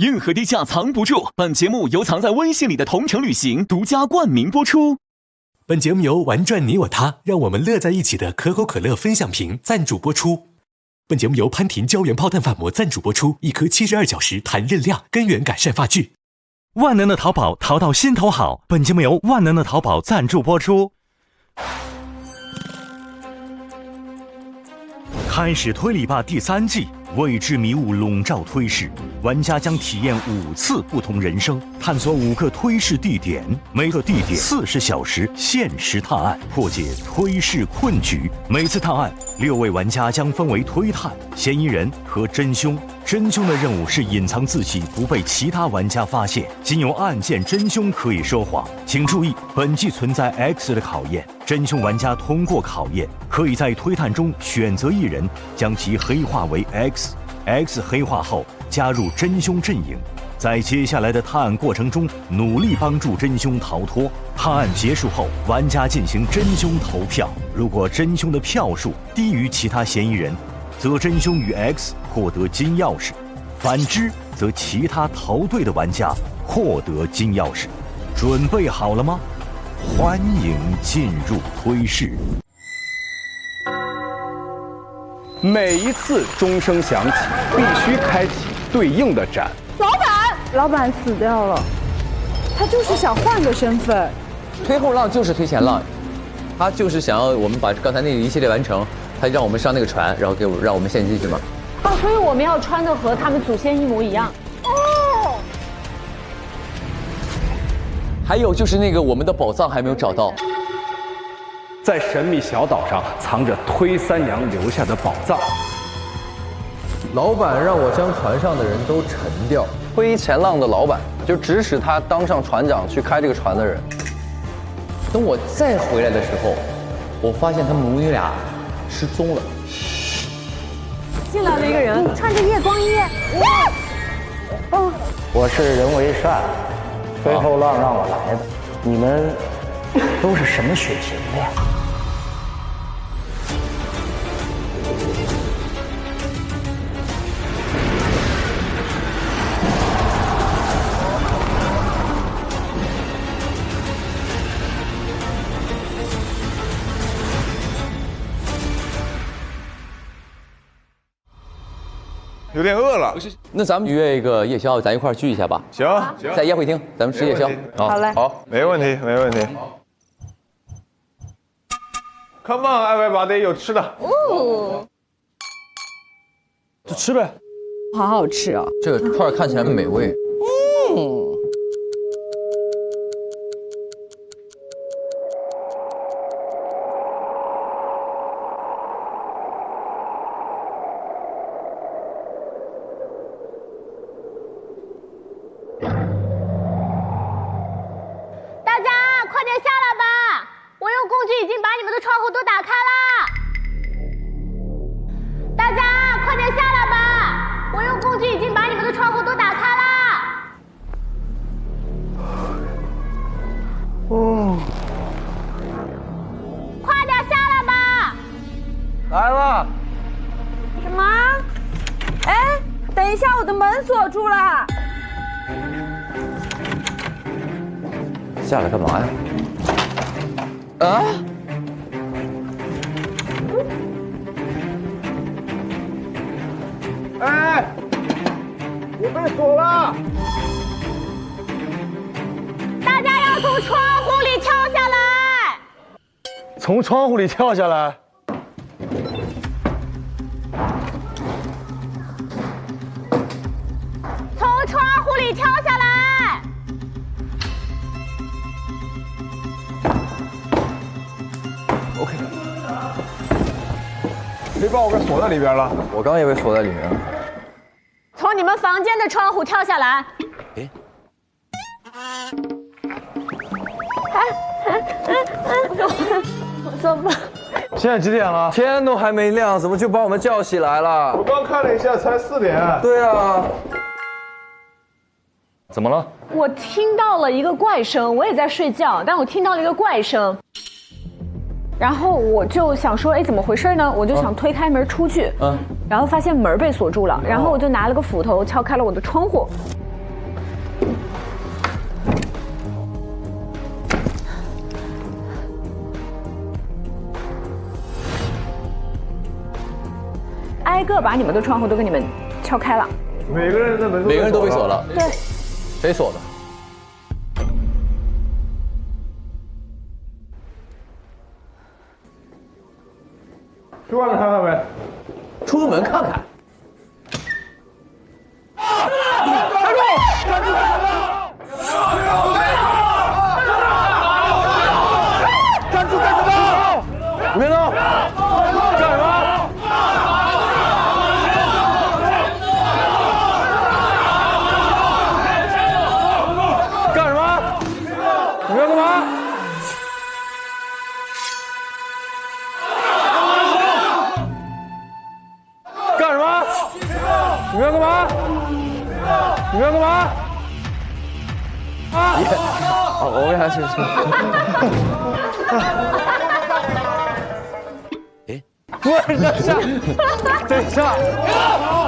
硬核低价藏不住，本节目由藏在微信里的同城旅行独家冠名播出。本节目由玩转你我他，让我们乐在一起的可口可乐分享瓶赞助播出。本节目由潘婷胶原泡蛋发膜赞助播出，一颗72小时弹韧亮，根源改善发质。万能的淘宝，淘到心头好。本节目由万能的淘宝赞助播出。开始推理吧第3季，未知迷雾笼罩推事，玩家将体验5次不同人生，探索5个推事地点，每个地点40小时限时探案，破解推事困局。每次探案，6位玩家将分为推探、嫌疑人和真凶。真凶的任务是隐藏自己，不被其他玩家发现，仅有案件真凶可以说谎。请注意，本季存在 X 的考验，真凶玩家通过考验，可以在推探中选择一人，将其黑化为 X 黑化后加入真凶阵营，在接下来的探案过程中努力帮助真凶逃脱。探案结束后，玩家进行真凶投票，如果真凶的票数低于其他嫌疑人，则真凶与 X 获得金钥匙，反之则其他投对的玩家获得金钥匙。准备好了吗？欢迎进入推事。每一次钟声响起，必须开启对应的斩。老板死掉了，他就是想换个身份。推后浪就是推前浪，他就是想要我们把刚才那一系列完成，他让我们上那个船，然后让我们陷进去嘛。哦，所以我们要穿的和他们祖先一模一样。哦。还有就是那个我们的宝藏还没有找到。在神秘小岛上藏着推三娘留下的宝藏。老板让我将船上的人都沉掉。推前浪的老板就指使他当上船长去开这个船的人。等我再回来的时候，我发现他们母女俩失踪了。进来了一个人，穿着夜光衣。我是人为善，推后浪让我来的。你们都是什么血型的呀？有点饿了，那咱们约一个夜宵，咱一块儿聚一下吧。行，在宴会厅，咱们吃夜宵。好嘞，好，没问题，没问题。Come on， everybody， 有吃的。哦，就吃呗。好好吃啊！这个串看起来美味。来了。什么？哎，等一下，我的门锁住了。下来干嘛呀？啊？哎，我被锁了。大家要从窗户里跳下来。从窗户里跳下来。从窗户里跳下来。OK。谁把我给锁在里边了？我刚也被锁在里面了。从你们房间的窗户跳下来。怎么？现在几点了？天都还没亮，怎么就把我们叫起来了？我刚看了一下，才4点。对啊。怎么了？我听到了一个怪声，我也在睡觉，但我听到了一个怪声，然后我就想说，哎，怎么回事呢？我就想推开门出去，然后发现门被锁住了，然后我就拿了个斧头敲开了我的窗户，挨个把你们的窗户都给你们敲开了。每个人的门，每个人都被锁了。对，谁锁的？去外面看看呗。出门看看。你别动！干什么？干什么？你们要干嘛？干什么？你们要干嘛？你们要干嘛？啊！我为啥是？不是，等一下，等一下，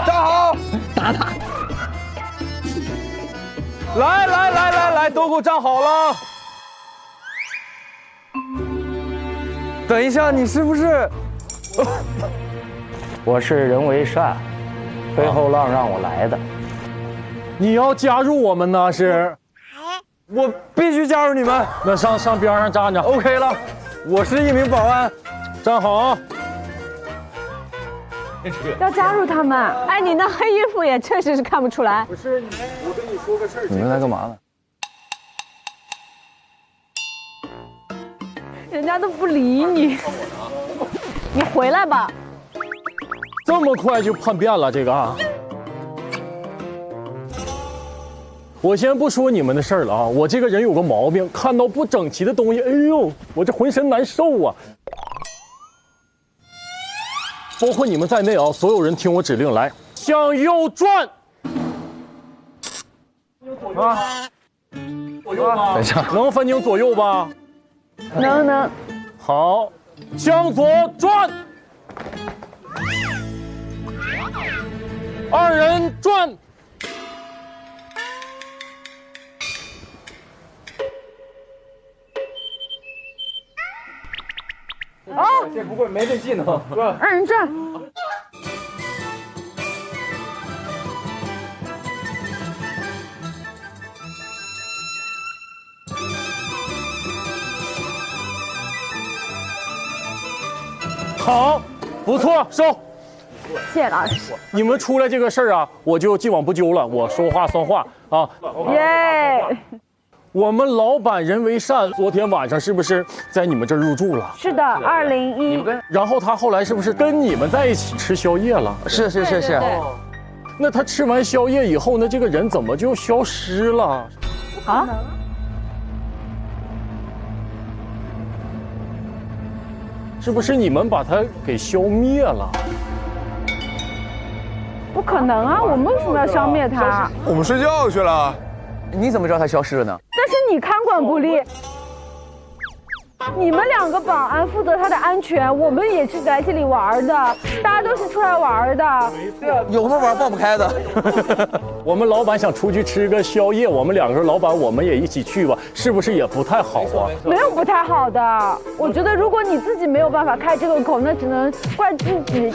站好，打他！来，都给我站好了。等一下，你是不是？我是人为善，飞后浪让我来的。你要加入我们呢？是？我必须加入你们。那上边上站着。OK 了，我是一名保安，站好啊。要加入他们。哎，你那黑衣服也确实是看不出来。不是，我跟你说个事儿。你们来干嘛呢？人家都不理你，你回来吧。这么快就叛变了，这个啊！我先不说你们的事儿了啊，我这个人有个毛病，看到不整齐的东西，哎呦，我这浑身难受啊！包括你们在内啊，所有人听我指令，来，向右转。啊，左右吧，等一下，能分清左右吧？能。好，向左转。二人转。哦，这不会没这技能，是吧？二人转。好，不错，收。谢谢老师。你们出来这个事儿啊，我就既往不咎了，我说话算话啊。耶！我们老板人为善，昨天晚上是不是在你们这儿入住了？是的，201。然后他后来是不是跟你们在一起吃宵夜了？是。那他吃完宵夜以后呢，这个人怎么就消失了？啊？是不是你们把他给消灭了？不可能啊！我们为什么要消灭他？我们睡觉去了。你怎么知道他消失了呢？但是你看管不力，你们2个保安负责他的安全，我们也是来这里玩的，大家都是出来玩的。有什么玩放不开的？我们老板想出去吃个宵夜，我们2个说老板我们也一起去吧，是不是也不太好啊？没有不太好的，我觉得如果你自己没有办法开这个口，那只能怪自己。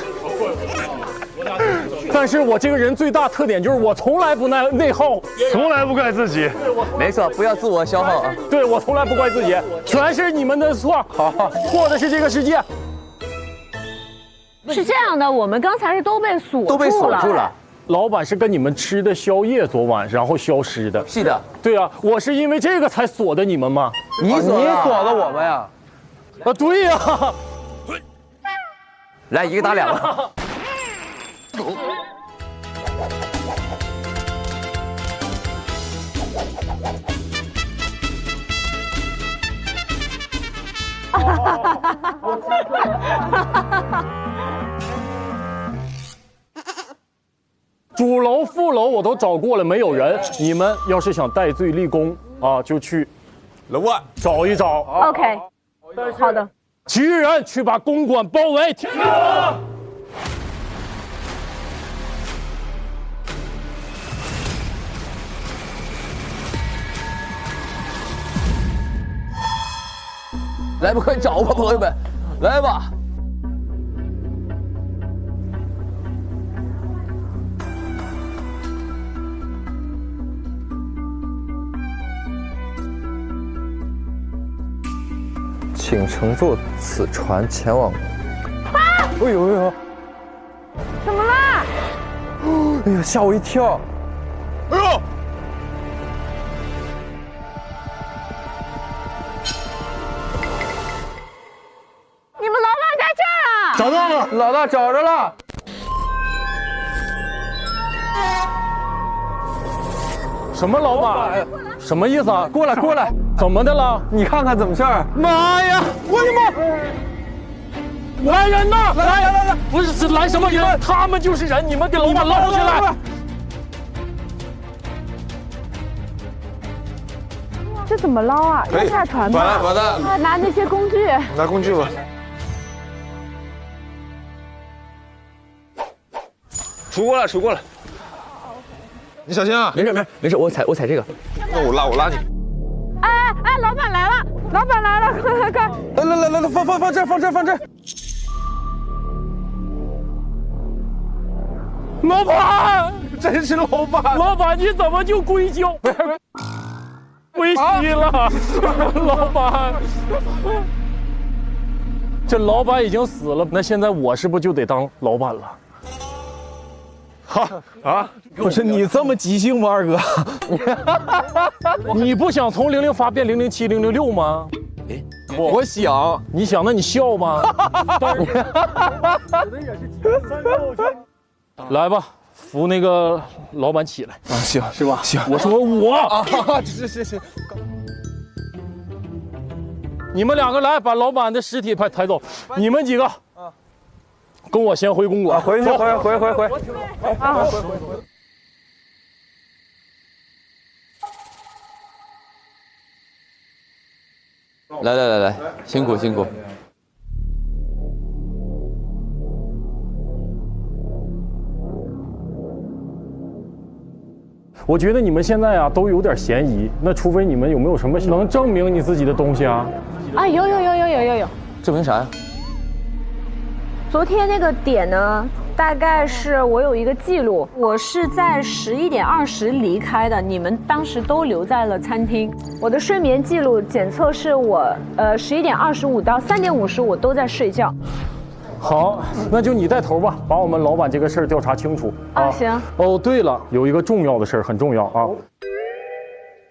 但是我这个人最大特点就是我从来不内耗，从来不怪自己。没错，不要自我消耗啊。对，我从来不怪自己，全是你们的错。好，错的是这个世界。是这样的，我们刚才是都被锁住了。老板是跟你们吃的宵夜，昨晚然后消失的。是的。对啊，我是因为这个才锁的你们吗？你锁的我们呀？啊，对呀。来，一个打2个。主楼、副楼我都找过了，没有人。你们要是想戴罪立功啊，就去楼外找一找。OK， 好的。其余人去把公馆包围。来吧，快找吧，朋友们，来吧。请乘坐此船前往。哎呦哎呦！怎么啦？哎呀，吓我一跳！哎呦！你们老板在这儿啊！找到了，老大找着了。什么老板？什么意思啊？过来过来，怎么的了？你看看怎么事儿？妈呀！我的妈！来人呐！来！不是来什么人？他们就是人，你们给老板捞起来！这怎么捞啊？要下船吧？完了，啊，拿那些工具。拿工具吧。杵过来，杵过来。你小心啊！没事，我踩这个。那我拉你。哎，老板来了，老板来了，快！来，放这儿。老板，真是老板！老板你怎么就归咎？归西了，老板。这老板已经死了，那现在我是不是就得当老板了？好啊！不是你这么即兴吗，二哥？你不想从00发变007、006吗？我想，你想，那你笑吗？来吧，扶那个老板起来啊，行是吧？行，我说我啊，是。你们两个来，把老板的尸体抬走。你们几个，跟我先回公馆。回去，回。啊，来，辛苦。我觉得你们现在啊都有点嫌疑，那除非你们有没有什么能证明你自己的东西啊？啊，有。证明啥呀？昨天那个点呢，大概是我有一个记录，我是在11点20离开的，你们当时都留在了餐厅。我的睡眠记录检测是我11点25到3点55都在睡觉。好，那就你带头吧，把我们老板这个事儿调查清楚啊。行。哦，对了，有一个重要的事儿，很重要啊。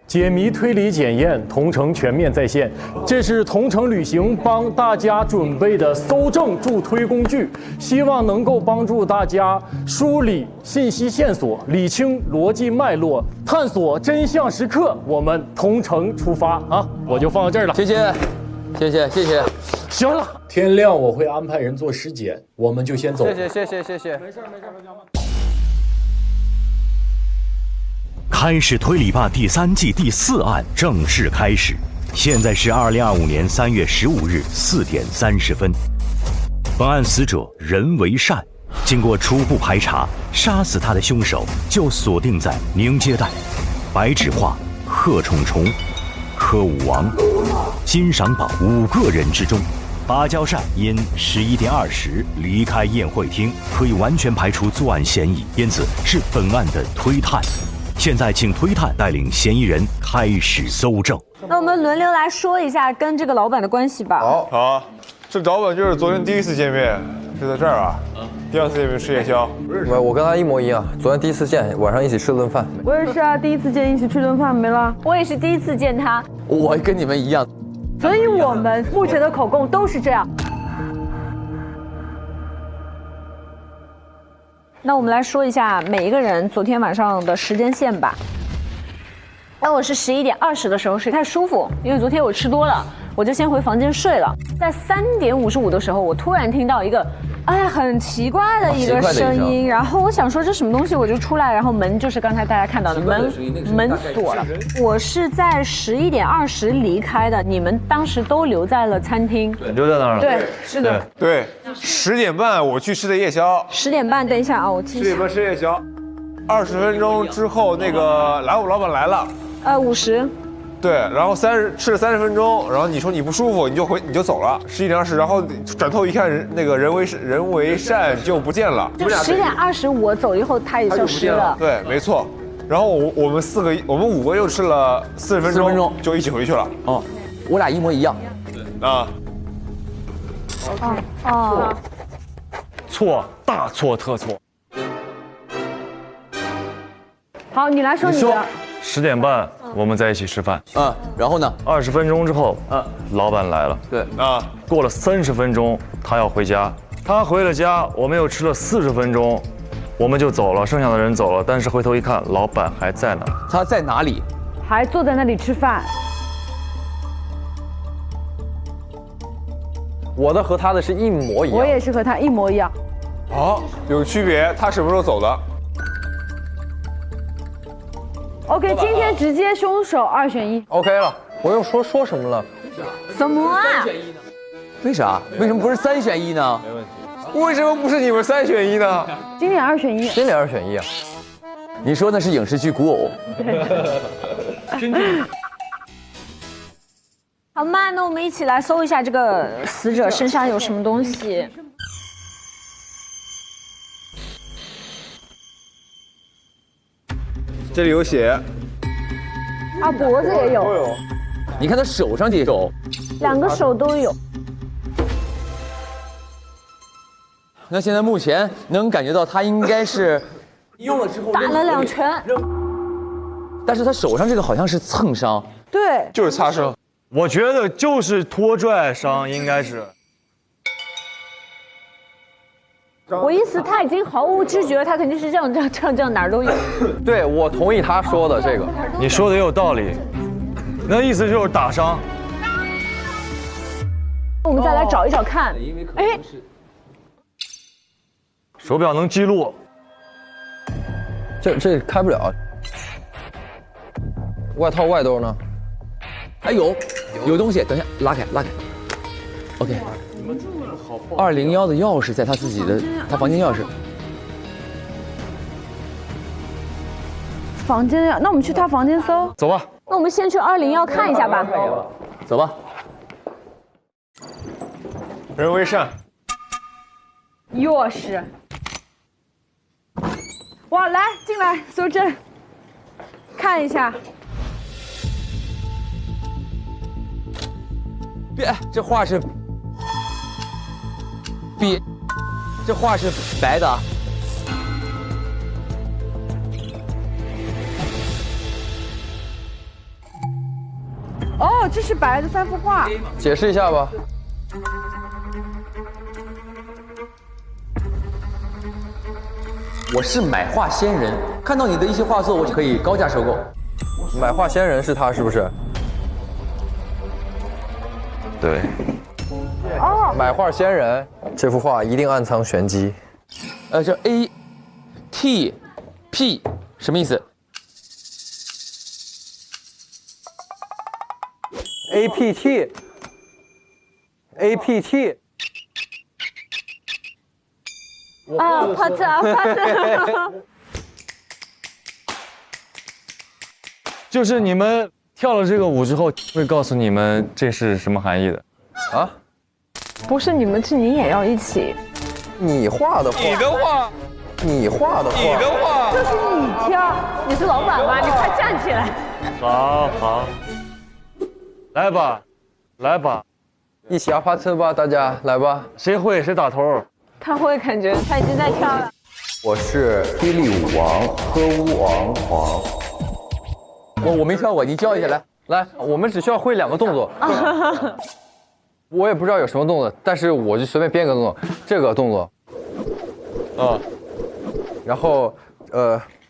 解谜推理检验，同城全面在线。这是同城旅行帮大家准备的搜证助推工具，希望能够帮助大家梳理信息线索，理清逻辑脉络，探索真相时刻。我们同城出发啊！我就放到这儿了，谢谢。行了，天亮我会安排人做尸检，我们就先走。谢谢。没事，回家吧。开始推理吧第3季第4案正式开始。现在是2025年3月15日4点30分。本案死者任为善，经过初步排查，杀死他的凶手就锁定在宁街带、白纸画、贺冲冲、柯武王、金赏宝5个人之中。芭蕉扇因11点20离开宴会厅，可以完全排除作案嫌疑，因此是本案的推探。现在请推探带领嫌疑人开始搜证。那我们轮流来说一下跟这个老板的关系吧。好，这老板就是昨天第一次见面，是在这儿啊。第2次见面吃夜宵。我跟他一模一样，昨天第一次见，晚上一起吃了顿饭。我也是啊，第一次见一起吃顿饭没了。我也是第一次见他。我跟你们一样，所以我们目前的口供都是这样。那我们来说一下每一个人昨天晚上的时间线吧。那我是11点20的时候睡，太舒服，因为昨天我吃多了，我就先回房间睡了。在3点55的时候，我突然听到一个，很奇怪的一个声音，然后我想说这什么东西，我就出来，然后门就是刚才大家看到的门锁了。我是在11点20离开的，你们当时都留在了餐厅，留在那儿了。对，是的。对，10点半我去吃的夜宵。10点半，等一下啊，我记一下。10点半吃夜宵，20分钟之后那个老板来了。50。对，然后吃了30分钟，然后你说你不舒服，你就走了。11点20，然后转头一看，那个人为善就不见了。就10点20我走以后，他也消失了。对，没错。然后我们5个又吃了40分钟，就一起回去了。哦，我俩一模一样。啊，哦，错，大错特错。好，你来说你的。 10点半我们在一起吃饭。然后呢？20分钟之后，老板来了。对过了30分钟，他要回家。他回了家，我们又吃了40分钟，我们就走了，剩下的人走了。但是回头一看，老板还在呢。他在哪里？还坐在那里吃饭。我的和他的是一模一样。我也是和他一模一样。好，有区别。他什么时候走的？ OK， 今天直接凶手2选1。OK 了，我又说什么了？什么啊？为啥？为什么不是3选1呢？没问题。为什么不是你们3选1呢？经典2选1。经典2选1啊！你说那是影视剧古偶。好嘛，那我们一起来搜一下这个死者身上有什么东西。这里有血。啊，脖子也有。你看他手上这手，2个手都有。那现在目前能感觉到他应该是用了之后打了2拳，但是他手上这个好像是蹭伤，对，就是擦伤。我觉得就是拖拽伤，应该是。我意思他已经毫无知觉，他肯定是这样哪儿都有。对，我同意他说的这个。你说的也有道理，那意思就是打伤。我们再来找一找看，哎，手表能记录。这开不了。外套外兜呢？还有东西，等一下拉开。OK。201的钥匙在他自己的房间钥匙。房间那我们去他房间搜。走吧。那我们先去201看一下吧。走吧。人为善。钥匙。哇，来进来搜证，看一下。别，这画是。这画是白的。哦，这是白的3幅画。解释一下吧。我是买画仙人，看到你的一些画作，我就可以高价收购。买画仙人是他是不是？对。哦，买画仙人这幅画一定暗藏玄机。这 ATP 什么意思 ？APT 啊，帕特。就是你们跳了这个舞之后，会告诉你们这是什么含义的。啊？不是你们，是你也要一起。你画的画。你的画。你画的画。你的画。就是你挑，你是老板吧？你快站起来。好，来吧，一起阿帕特吧，大家来吧。谁会谁打头。他会感觉他已经在跳了。我是霹雳舞王歌舞王皇。我没跳过，你教一下来，我们只需要会2个动作。我也不知道有什么动作，但是我就随便编个动作，这个动作，然后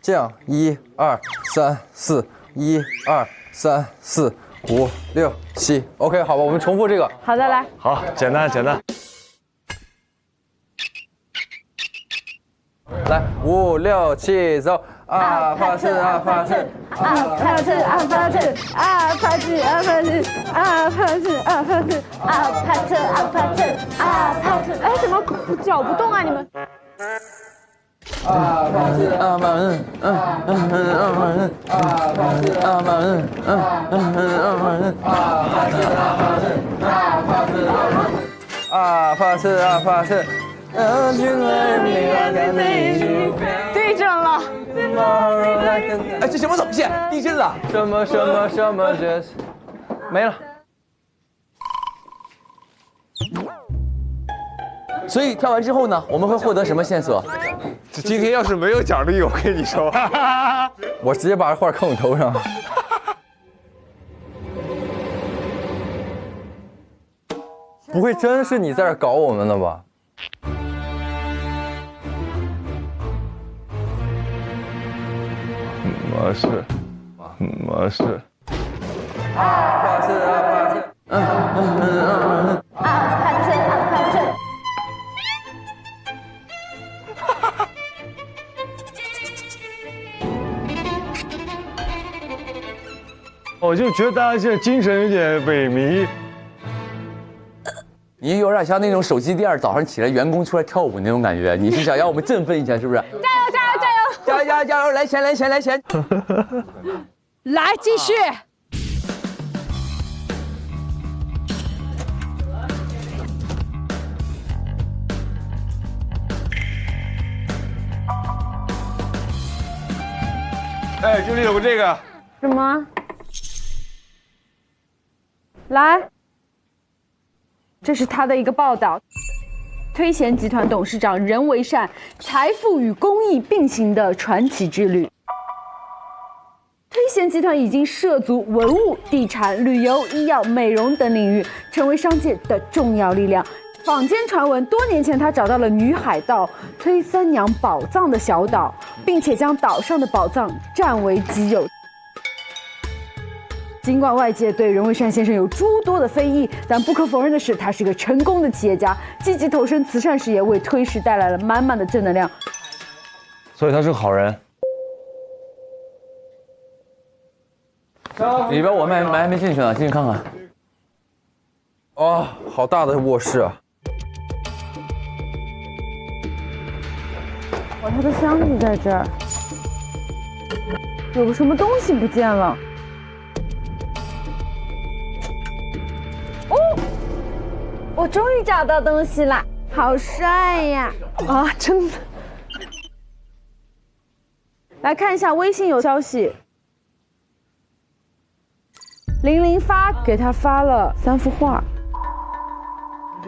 这样1、2、3、4，1、2、3、4、5、6、7 ，OK， 好吧，我们重复这个。好的，来。好，简单。来，5、6、7，走。阿帕特，阿帕特，阿帕特，阿帕特，阿帕特，阿帕特，阿帕特，阿帕特，阿帕特，阿帕特，阿帕特。哎，怎么脚不动啊？你们？阿帕特，阿帕特，对准了。哎，这什么东西？地震了？什么这？没了。所以跳完之后呢，我们会获得什么线索？今天要是没有奖励，我跟你说，我直接把画扣你头上。不会真是你在这搞我们的吧？没事，没事。我就觉得大家现在精神有点萎靡。你有点像那种手机店早上起来员工出来跳舞那种感觉，你是想让我们振奋一下，是不是？加油加油加油！加油加油加油！来钱来钱来钱！来继续。哎，这里有个这个。什么？来，这是他的一个报道。推贤集团董事长任为善财富与公益并行的传奇之旅。推贤集团已经涉足文物、地产、旅游、医药、美容等领域，成为商界的重要力量。坊间传闻，多年前他找到了女海盗推三娘宝藏的小岛，并且将岛上的宝藏占为己有。尽管外界对任为善先生有诸多的非议，但不可否认的是，他是个成功的企业家，积极投身慈善事业，为推时带来了满满的正能量。所以他是个好人。里边我们还没进去呢，进去看看。哦，好大的卧室啊！哇，他的箱子在这儿，有个什么东西不见了。哦，我终于找到东西了，好帅呀！啊，真的。来看一下微信有消息，00发给他发了3幅画，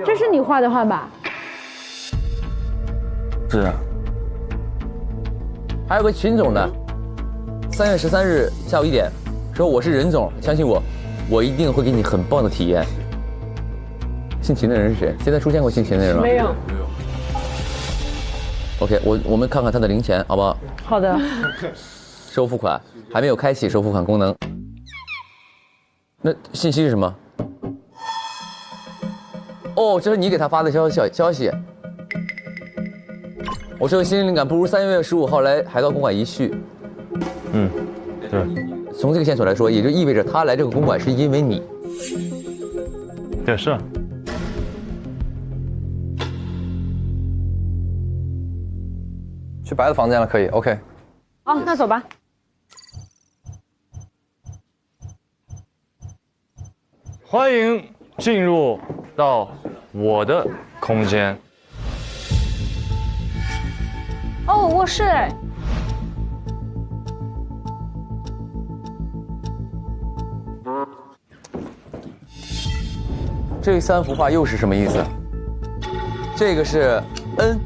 这是你画的画吧？是啊。还有个秦总的，3月13日下午1点，说我是任总，相信我，我一定会给你很棒的体验。姓秦的人是谁？现在出现过姓秦的人吗？没有。OK， 我们看看他的零钱，好不好？好的。收付款还没有开启收付款功能。那信息是什么？哦，这是你给他发的消息。我这个新灵感不如3月15号来海盗公馆一叙。嗯，对。从这个线索来说，也就意味着他来这个公馆是因为你。对，是。去白的房间了，可以 ，OK。好，那走吧。欢迎进入到我的空间。哦，卧室哎。这3幅画又是什么意思？这个是 N。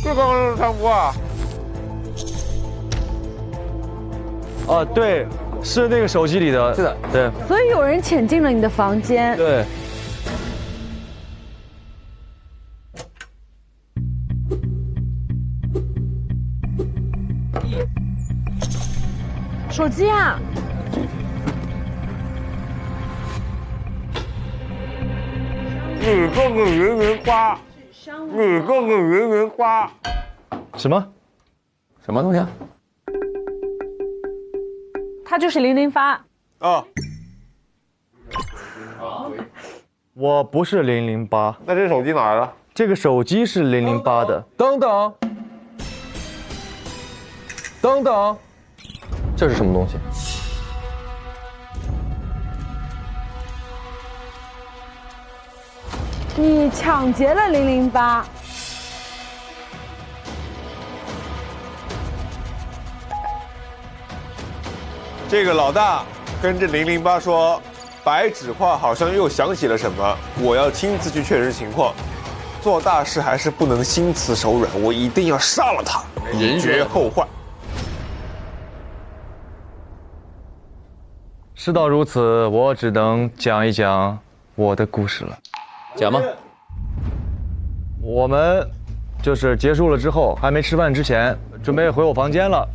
这刚刚是3幅画。啊，对，是那个手机里的。是的，对。所以有人潜进了你的房间。对。手机啊！你个个圆圆花，你个个圆圆花。什么？什么东西啊？他就是00发。啊。我不是008。那这手机哪来的？这个手机是008的。等等，等等，这是什么东西？你抢劫了008。这个老大跟这008说，白纸画好像又想起了什么，我要亲自去确认情况。做大事还是不能心慈手软，我一定要杀了他，以绝后患。事到如此，我只能讲一讲我的故事了。讲吧。我们就是结束了之后，还没吃饭之前，准备回我房间了。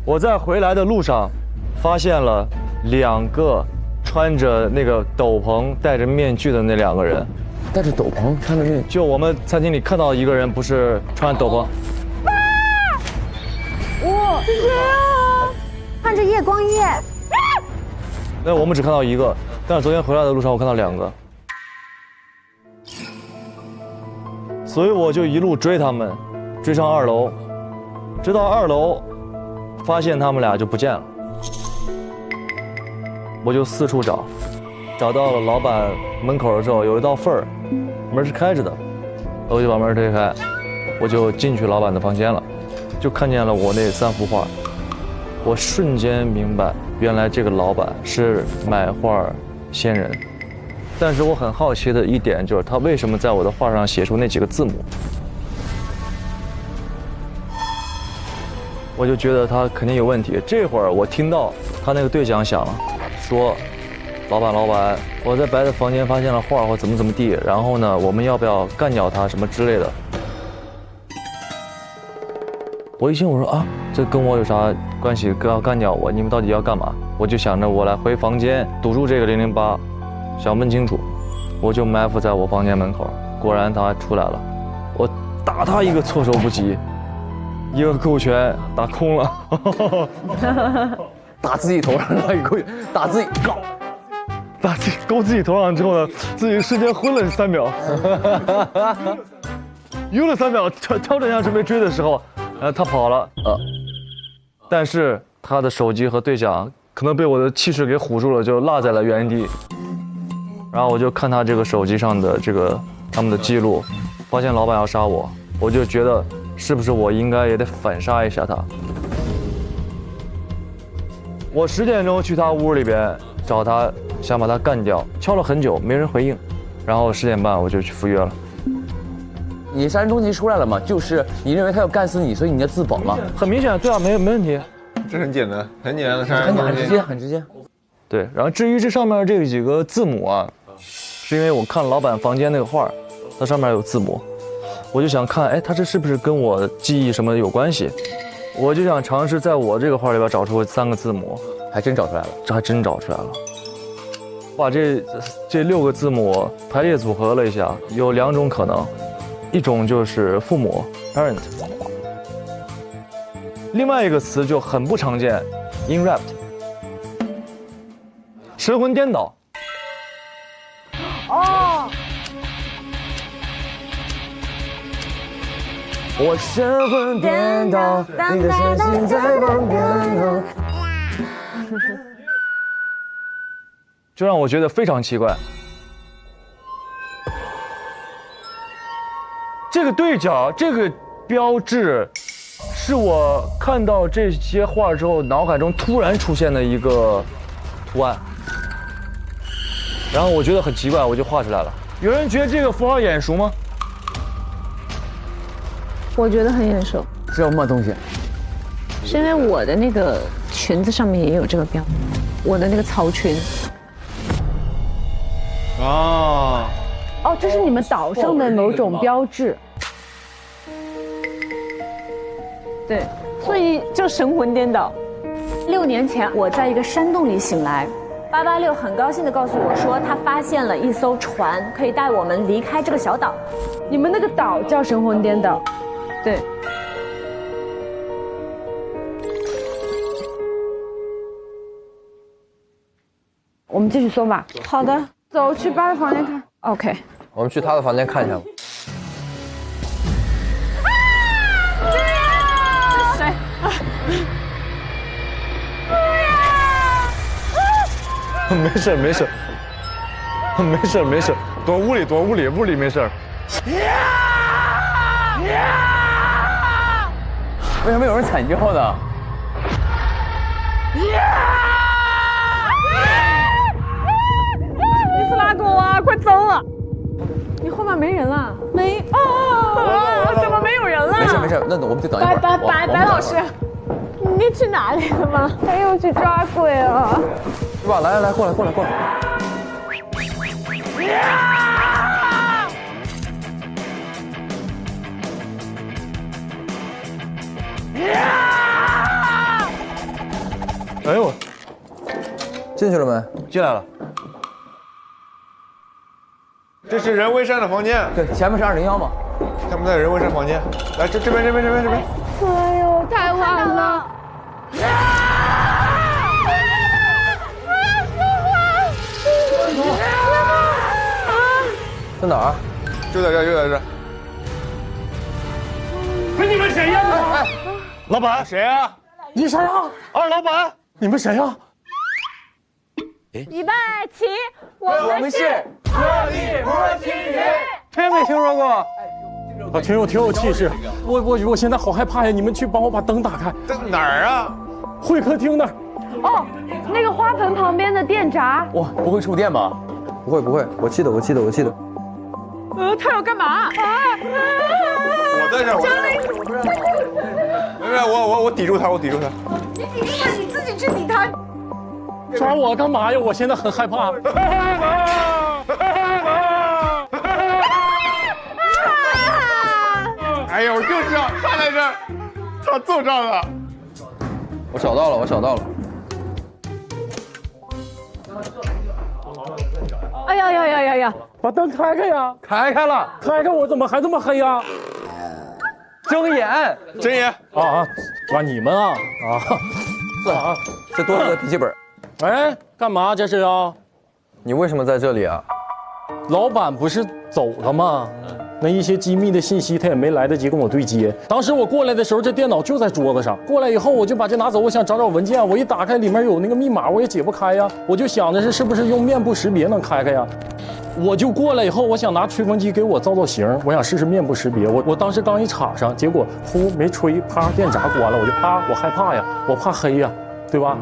我在回来的路上，发现了2个穿着那个斗篷、戴着面具的那2个人。戴着斗篷，穿着面具。就我们餐厅里看到一个人，不是穿斗篷。哇，是谁啊？看着夜光夜。那我们只看到一个，但是昨天回来的路上我看到2个。所以我就一路追他们，追上2楼，直到2楼，发现他们俩就不见了。我就四处找，找到了老板门口的时候，有一道缝儿，门是开着的，我就把门推开，我就进去老板的房间了，就看见了我那3幅画。我瞬间明白，原来这个老板是买画仙人。但是我很好奇的一点就是，他为什么在我的画上写出那几个字母？我就觉得他肯定有问题。这会儿我听到他那个对讲响了，说：“老板，我在白的房间发现了画或怎么地，然后呢，我们要不要干掉他什么之类的？”我一听我说啊，这跟我有啥关系？要干掉我？你们到底要干嘛？我就想着我来回房间堵住这个008。想问清楚，我就埋伏在我房间门口，果然他出来了，我打他一个措手不及，一个勾拳打空了，打自己头上了一勾，打自己勾自己头上之后呢，自己瞬间昏了3秒，晕了3秒，调整一下准备追的时候，他跑了，但是他的手机和对讲可能被我的气势给唬住了，就落在了原地。然后我就看他这个手机上的他们的记录，发现老板要杀我，我就觉得是不是我应该也得反杀一下他。我10点钟去他屋里边找他，想把他干掉，敲了很久没人回应，然后10点半我就去赴约了。你杀人动机出来了吗？就是你认为他要干死你，所以你要自保吗？很明显，对啊，没问题。这很简单，很简单的杀人动机，很直接。对，然后至于这上面这几个字母啊，是因为我看老板房间那个画，它上面有字母，我就想看，哎，它这是不是跟我记忆什么有关系？我就想尝试在我这个画里边找出3个字母，还真找出来了，这还真找出来了。把这6个字母排列组合了一下，有2种可能，一种就是父母 parent， 另外一个词就很不常见 ，enwrapped。神魂颠倒。哦，我神魂颠倒，你的身心在旁边。就让我觉得非常奇怪。这个对角，这个标志，是我看到这些画之后，脑海中突然出现的一个图案。然后我觉得很奇怪，我就画出来了。有人觉得这个符号眼熟吗？我觉得很眼熟。是什么东西？是因为我的那个裙子上面也有这个标，我的那个草裙。啊。哦，这是你们岛上的某种标志。对，所以就神魂颠倒。6年前，我在一个山洞里醒来。886很高兴地告诉我说，他发现了一艘船，可以带我们离开这个小岛。你们那个岛叫神魂颠倒？对。我们继续搜吧。好的，走去8的房间看。OK。我们去他的房间看一下吧。是谁？没事没事，没事没事，躲屋里躲屋里，屋里没事。为什么有人惨叫呢？过啊！快走啊！你后面没人了？没怎么没有人了？没事没事，那我们就等一会儿。白老师，你去哪里了吗？还有去抓鬼啊！是吧？来，过来。哎呦，进去了没？进来了。这是人为善的房间，对，前面是201嘛。他们在人为善房间。来，这边。哎呦，太晚了！在哪儿？就在这。你们谁呀？老板，谁啊？你谁呀？二老板，你们谁呀？预备起，我们是特立摩青云。听没听说过？啊，挺有气势。我现在好害怕呀！你们去帮我把灯打开。在哪儿啊？会客厅那儿。哦，那个花盆旁边的电闸。哇，不会触电吧？不会，我记得。他要干嘛？我在这儿，我抵住他。你抵住了，你自己去抵他。抓我干嘛呀？我现在很害怕。哎呦，就知道他在这儿，他坐这儿了。我找到了。哎呀！把灯开开呀！开了。开开，我怎么还这么黑呀？睁眼。啊！你们啊！算了，这多了个笔记本。哎，干嘛这是啊？你为什么在这里啊？老板不是走了吗？那一些机密的信息他也没来得及跟我对接。当时我过来的时候，这电脑就在桌子上。过来以后我就把这拿走，我想找文件，我一打开里面有那个密码，我也解不开呀。我就想着是不是用面部识别能开呀？我就过来以后，我想拿吹风机给我造型，我想试试面部识别。我当时刚一插上，结果呼没吹，啪电闸关了，我就我害怕呀，我怕黑呀，对吧？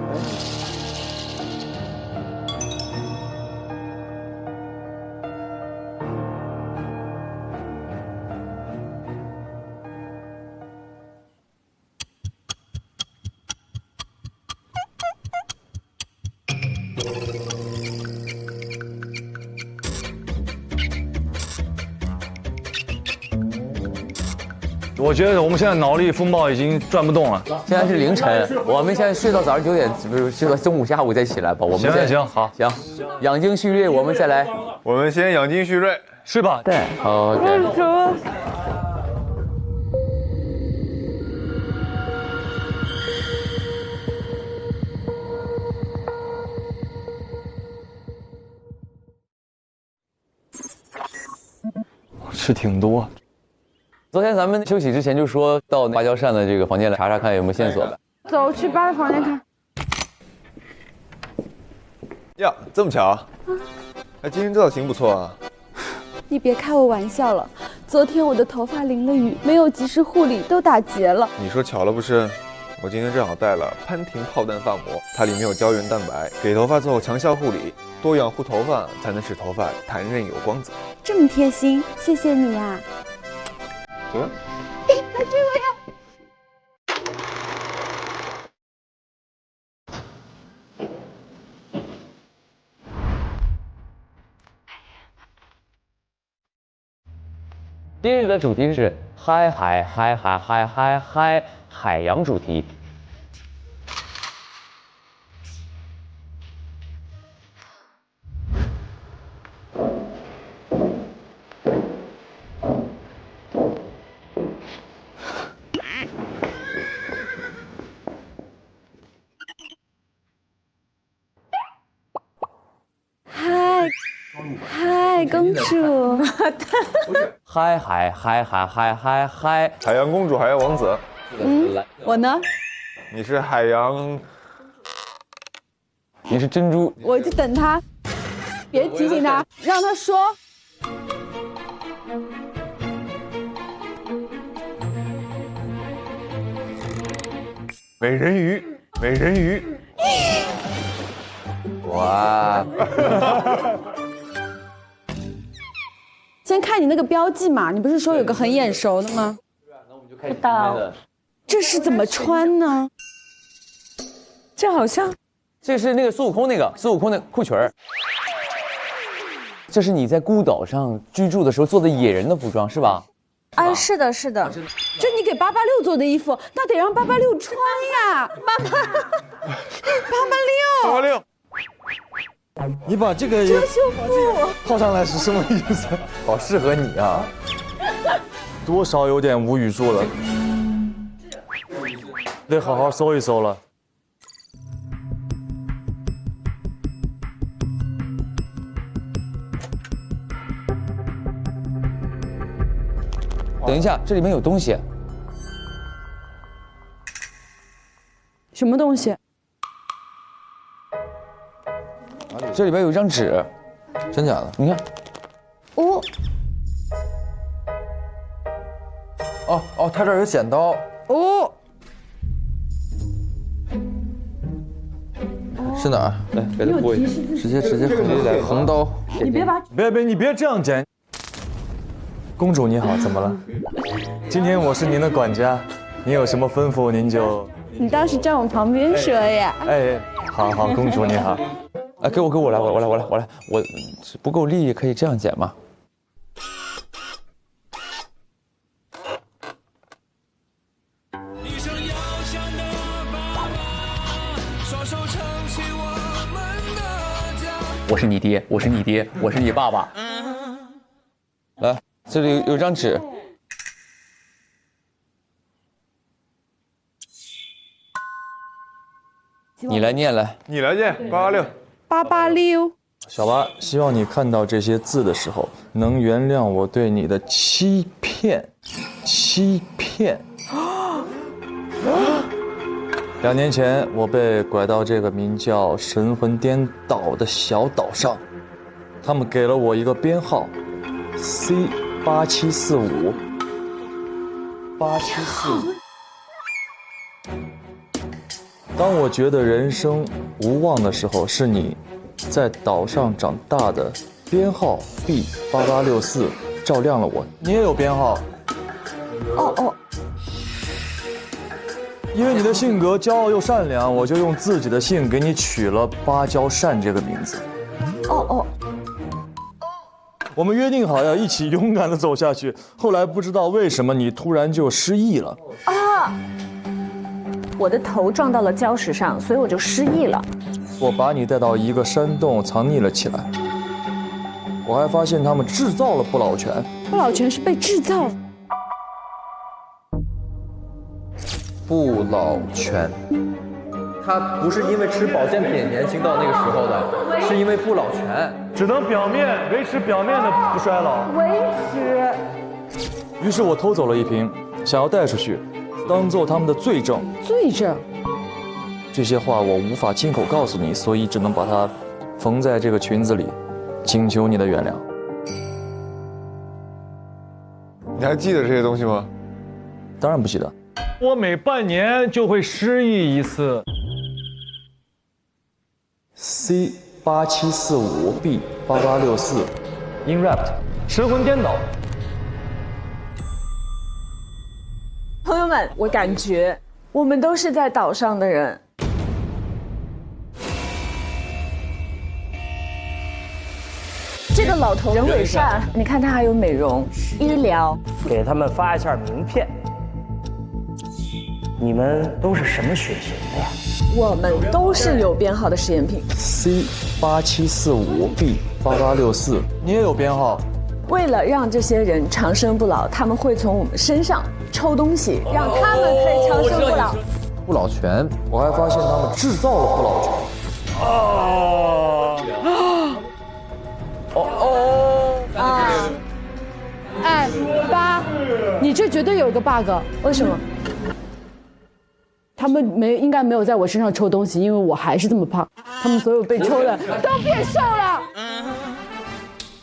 我觉得我们现在脑力风暴已经转不动了。现在是凌晨，我们现在睡到早上9点，不是睡到中午下午再起来吧？我们行，好，行，养精蓄锐，我们再来。我们先养精蓄锐，睡吧。对。好的。是挺多。昨天咱们休息之前就说到芭蕉扇的这个房间来查查看有没有线索呗。走，去爸的房间看。呀，这么巧？哎，今天这造型不错啊。你别开我玩笑了，昨天我的头发淋了雨，没有及时护理，都打结了。你说巧了不是？我今天正好带了潘婷炮弹发膜，它里面有胶原蛋白，给头发做强效护理，多养护头发才能使头发弹韧有光泽。这么贴心，谢谢你啊。这个呀。今日的主题是嗨海洋主题。嗨，公主。嗨，海洋公主，海洋王子。我呢？你是海洋。你是珍珠。我就等他，别提醒他，让他说。美人鱼，美人鱼。哇！看你那个标记嘛，你不是说有个很眼熟的吗？不到。这是怎么穿呢？这好像，这是那个孙悟空的裤裙儿。这是你在孤岛上居住的时候做的野人的服装是吧？哎，是的，是的。这你给886做的衣服，那得让886穿呀。886。你把这个遮羞布套上来是什么意思？好适合你啊！多少有点无语住了，得好好搜一搜了。等一下，这里面有东西。什么东西？这里边有一张纸，真假的？你看。哦。哦，他这儿有剪刀。哦。是哪儿？来，给他拨一下，直接横刀。你别把你别这样剪。公主你好，怎么了？今天我是您的管家，您有什么吩咐您就。你倒是站我旁边说呀。哎，好，公主你好。哎，给我来，我不够力，可以这样剪吗？我是你爹，我是你爸爸。来，这里有张纸。你来念来。你来念886。886。小八，希望你看到这些字的时候，能原谅我对你的欺骗。2年前，我被拐到这个名叫神魂颠岛的小岛上，他们给了我一个编号 C8745。当我觉得人生无望的时候，是你在岛上长大的编号 B8864照亮了我。你也有编号。哦。因为你的性格骄傲又善良，我就用自己的姓给你取了芭蕉扇这个名字。哦。我们约定好要一起勇敢地走下去，后来不知道为什么你突然就失忆了。啊！我的头撞到了礁石上，所以我就失忆了。我把你带到一个山洞藏匿了起来，我还发现他们制造了不老泉。不老泉是被制造。不老泉，他不是因为吃保健品年轻到那个时候的，是因为不老泉，只能维持表面的不衰老。维持。于是我偷走了一瓶，想要带出去，当做他们的罪证。罪证。这些话我无法亲口告诉你，所以只能把它缝在这个裙子里，请求你的原谅。你还记得这些东西吗？当然不记得。我每半年就会失忆一次。C8745B8864 ，Inwrapped， 神魂颠倒。朋友们，我感觉我们都是在岛上的人。这个老头人伪善，你看他还有美容、医疗，给他们发一下名片。你们都是什么血型的呀？我们都是有编号的实验品。C8745B8864，你也有编号。为了让这些人长生不老，他们会从我们身上抽东西，让他们可以长生不老。不老泉，我还发现他们制造了不老泉。哎，8，你这绝对有个 bug， 为什么？他们应该没有在我身上抽东西，因为我还是这么胖。他们所有被抽的都变瘦了。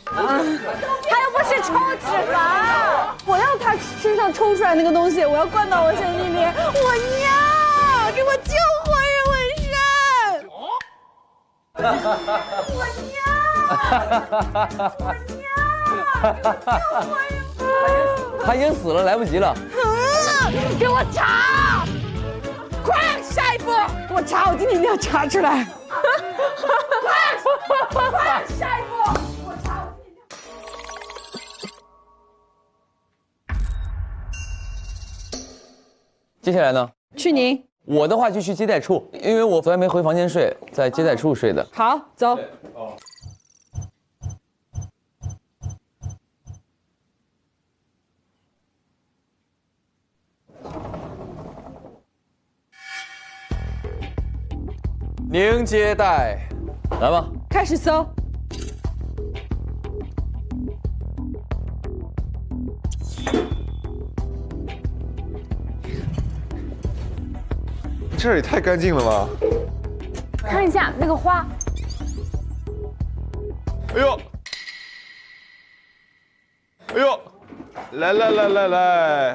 他又不是抽脂肪，我要他身上抽出来那个东西，我要灌到我身体里，我要给我救活人纹身。我要。他已经死了，来不及了。给我查！快，下一步，给我查！我今天一定要查出来。快，下一步，我查！接下来呢？去您。我的话就去接待处，因为我昨天没回房间睡，在接待处睡的。好，走。您接待，来吧，开始搜。这也太干净了吧！看一下那个花。哎呦，哎呦，来，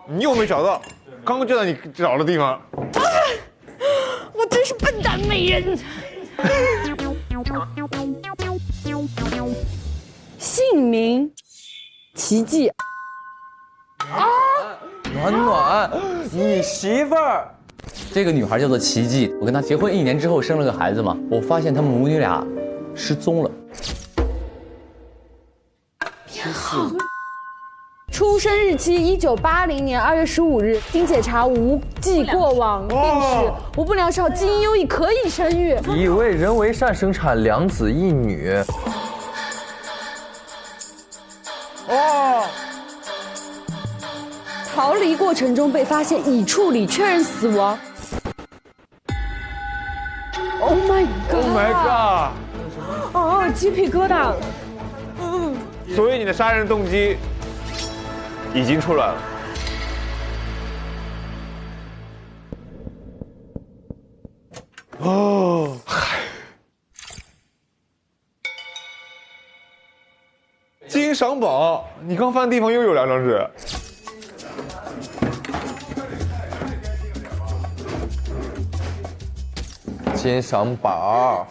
你又没找到，刚刚就在你找的地方。我真是笨蛋美人。姓名：奇迹。啊！暖暖，你媳妇儿。这个女孩叫做奇迹，我跟她结婚1年之后生了个孩子嘛，我发现她们母女俩失踪了。编号。出生日期1980年2月15日，经检查无记过往病史，无不良嗜好，基因优异，可以生育。已为人为善生产2子1女。哦。逃离过程中被发现，已处理，确认死亡。Oh my god！Oh my god！ 哦，鸡皮疙瘩。所以你的杀人动机已经出来了。哦，嗨，金赏榜，你刚翻的地方又有2张纸。金赏宝。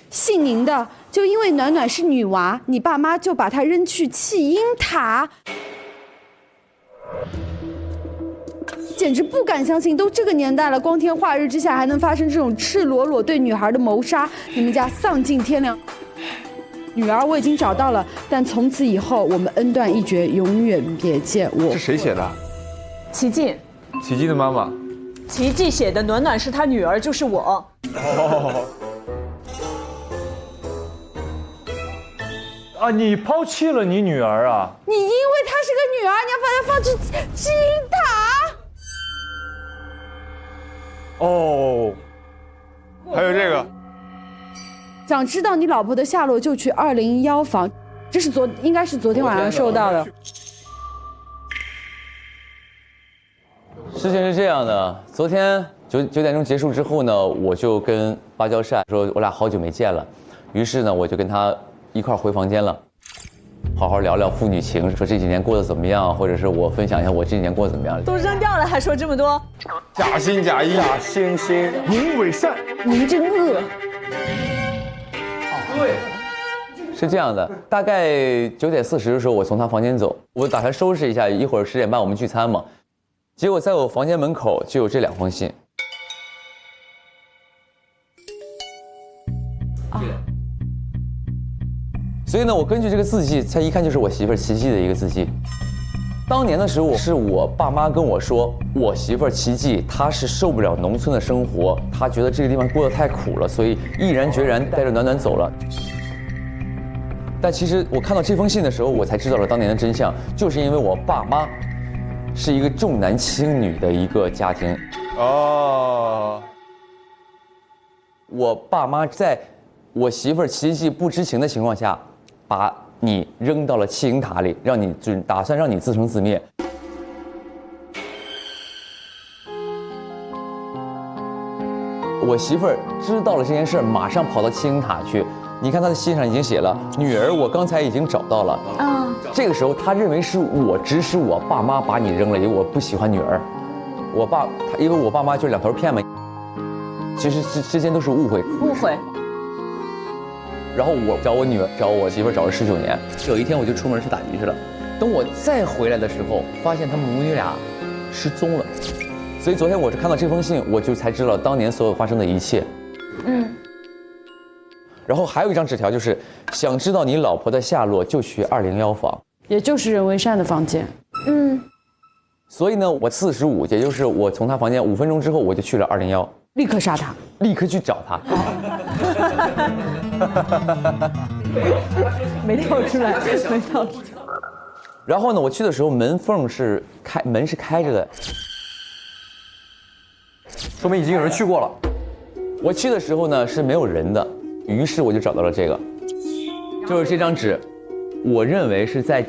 姓宁的，就因为暖暖是女娃，你爸妈就把她扔去弃婴塔。简直不敢相信，都这个年代了，光天化日之下还能发生这种赤裸裸对女孩的谋杀，你们家丧尽天良。女儿我已经找到了，但从此以后我们恩断义绝，永远别见我。是谁写的？奇迹。奇迹的妈妈。奇迹写的暖暖是他女儿，就是我。哦。啊，你抛弃了你女儿啊？你因为她是个女儿，你要把她放去基因塔。哦。还有这个。想知道你老婆的下落，就去201房，这是应该是昨天晚上收到的。事情是这样的，昨天9点钟结束之后呢，我就跟芭蕉扇说，我俩好久没见了，于是呢，我就跟他一块回房间了，好好聊聊父女情，说这几年过得怎么样，或者是我分享一下我这几年过得怎么样。都扔掉了还说这么多，假心假意，假惺惺，您伪善，您真恶。对。是这样的，大概9点40的时候，我从他房间走，我打算收拾一下，一会儿10点半我们聚餐嘛。结果在我房间门口就有这2封信。所以呢，我根据这个字迹，它一看就是我媳妇儿奇迹的一个字迹。当年的时候，是我爸妈跟我说，我媳妇儿奇迹她是受不了农村的生活，她觉得这个地方过得太苦了，所以毅然决然带着暖暖走了。但其实我看到这封信的时候，我才知道了当年的真相，就是因为我爸妈是一个重男轻女的一个家庭。哦。我爸妈在我媳妇儿奇迹不知情的情况下，把你扔到了弃婴塔里，让你就打算让你自生自灭。我媳妇儿知道了这件事，马上跑到弃婴塔去。你看她的信上已经写了，女儿我刚才已经找到了。这个时候她认为是我指使我爸妈把你扔了，因为我不喜欢女儿。因为我爸妈就2头骗嘛，其实之间都是误会。误会。然后我找我女儿，找我媳妇儿找了19年。有一天我就出门去打鱼去了，等我再回来的时候，发现他们母女俩失踪了。所以昨天我是看到这封信，我就才知道当年所有发生的一切。然后还有一张纸条，就是想知道你老婆的下落，就去201房，也就是任为善的房间。所以呢，我45，也就是我从他房间5分钟之后，我就去了201，立刻杀他，立刻去找他。没跳出来，没跳出来。然后呢，我去的时候门是开着的，说明已经有人去过了。我去的时候呢是没有人的，于是我就找到了这个，就是这张纸。我认为是在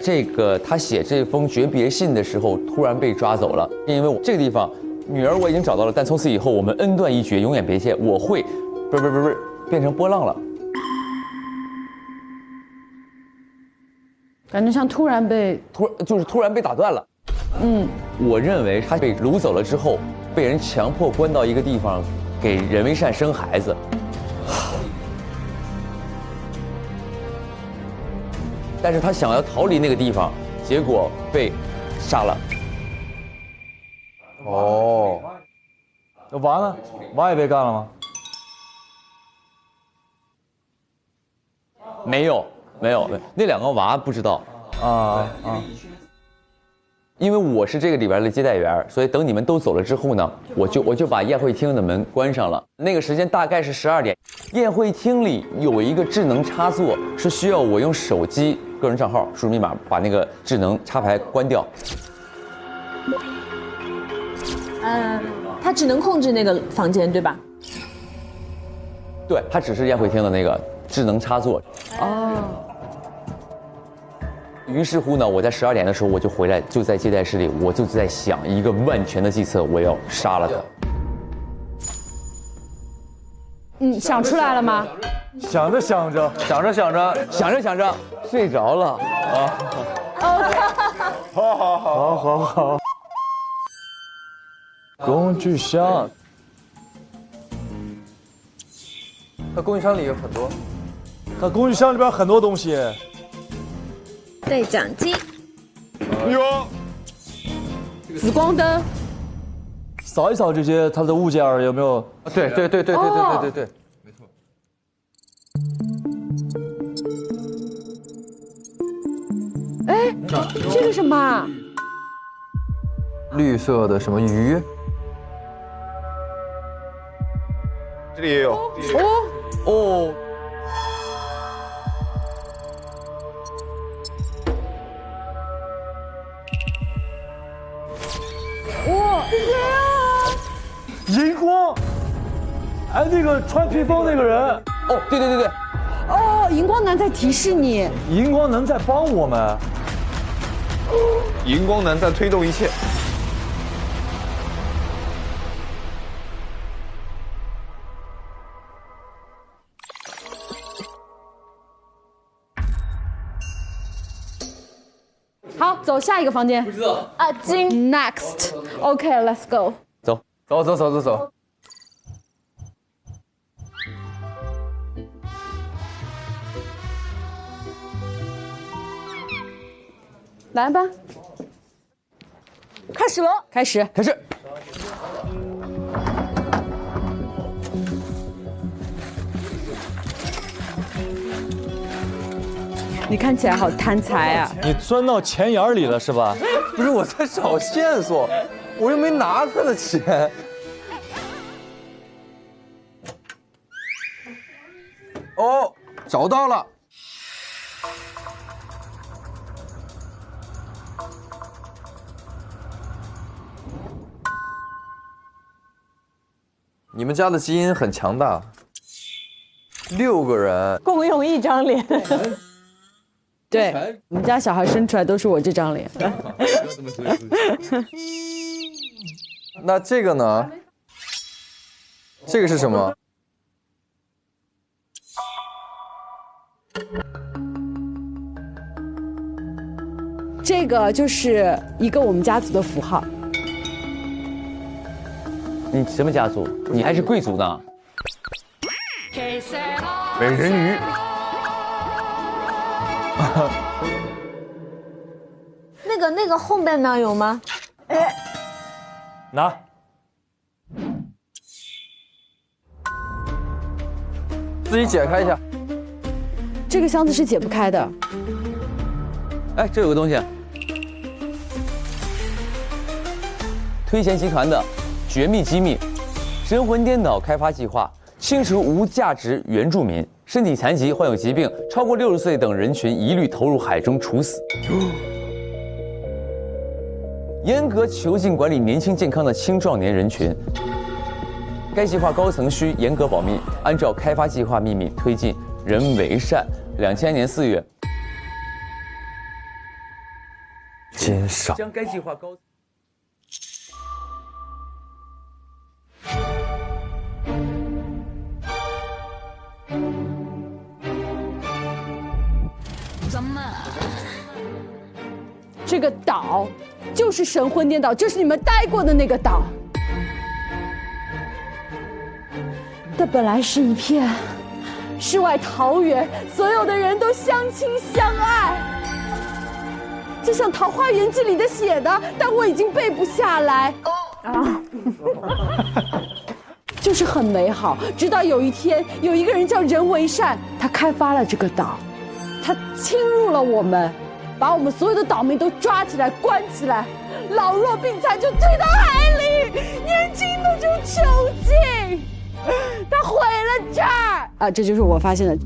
他写这封诀别信的时候突然被抓走了，因为这个地方女儿我已经找到了，但从此以后我们恩断义绝，永远别见。我会变成波浪了，感觉像突然被打断了。我认为他被掳走了之后，被人强迫关到一个地方，给任为善生孩子。但是他想要逃离那个地方，结果被杀了。哦，那娃呢？娃也被干了吗？没有，那2个娃不知道。因为我是这个里边的接待员，所以等你们都走了之后呢，我就把宴会厅的门关上了。那个时间大概是12点。宴会厅里有一个智能插座，是需要我用手机个人账号输入密码把那个智能插排关掉。他只能控制那个房间，对吧？对，它只是宴会厅的那个智能插座。于是乎呢，我在12点的时候我就回来，就在接待室里，我就在想一个万全的计策，我要杀了他。想出来了吗？想着想着睡着了啊。好。工具箱，它工具箱里有很多，它工具箱里边很多东西。对讲机，哟，紫光灯，扫一扫这些它的物件有没有？对，没错。哎，这个什么？绿色的什么鱼？这里也有。哦。哇，谁啊？荧光，哎，那个穿披风那个人。哦，对。哦，荧光男在提示你。荧光男在帮我们。荧光男在推动一切。好，走下一个房间。不知道啊，金 next。OK，let's go。走。来吧，开始了。开始。你看起来好贪财啊！你钻到钱眼里了是吧？不是，我在找线索，我又没拿他的钱。哦，找到了。你们家的基因很强大，6个人共用一张脸。对，我们家小孩生出来都是我这张脸。那这个呢？这个是什么？这个就是一个我们家族的符号。你什么家族？你还是贵族呢？美人鱼。那个后面呢有吗？哎，拿。自己解开一下。这个箱子是解不开的。哎，这有个东西，推贤集团的绝密机密，神魂颠倒开发计划，清除无价值原住民，身体残疾、患有疾病、超过60岁等人群一律投入海中处死。严格囚禁管理年轻健康的青壮年人群。该计划高层需严格保密，按照开发计划秘密推进。人为善，2000年4月，奸商将该计划高。这个岛就是神魂颠倒，就是你们待过的那个岛。它本来是一片世外桃源，所有的人都相亲相爱，就像《桃花源记》里的写的，但我已经背不下来啊。就是很美好，直到有一天，有一个人叫任为善，他开发了这个岛，他侵入了我们，把我们所有的岛民都抓起来关起来，老弱病残就推到海里，年轻的就囚禁，他毁了这儿啊！这就是我发现的。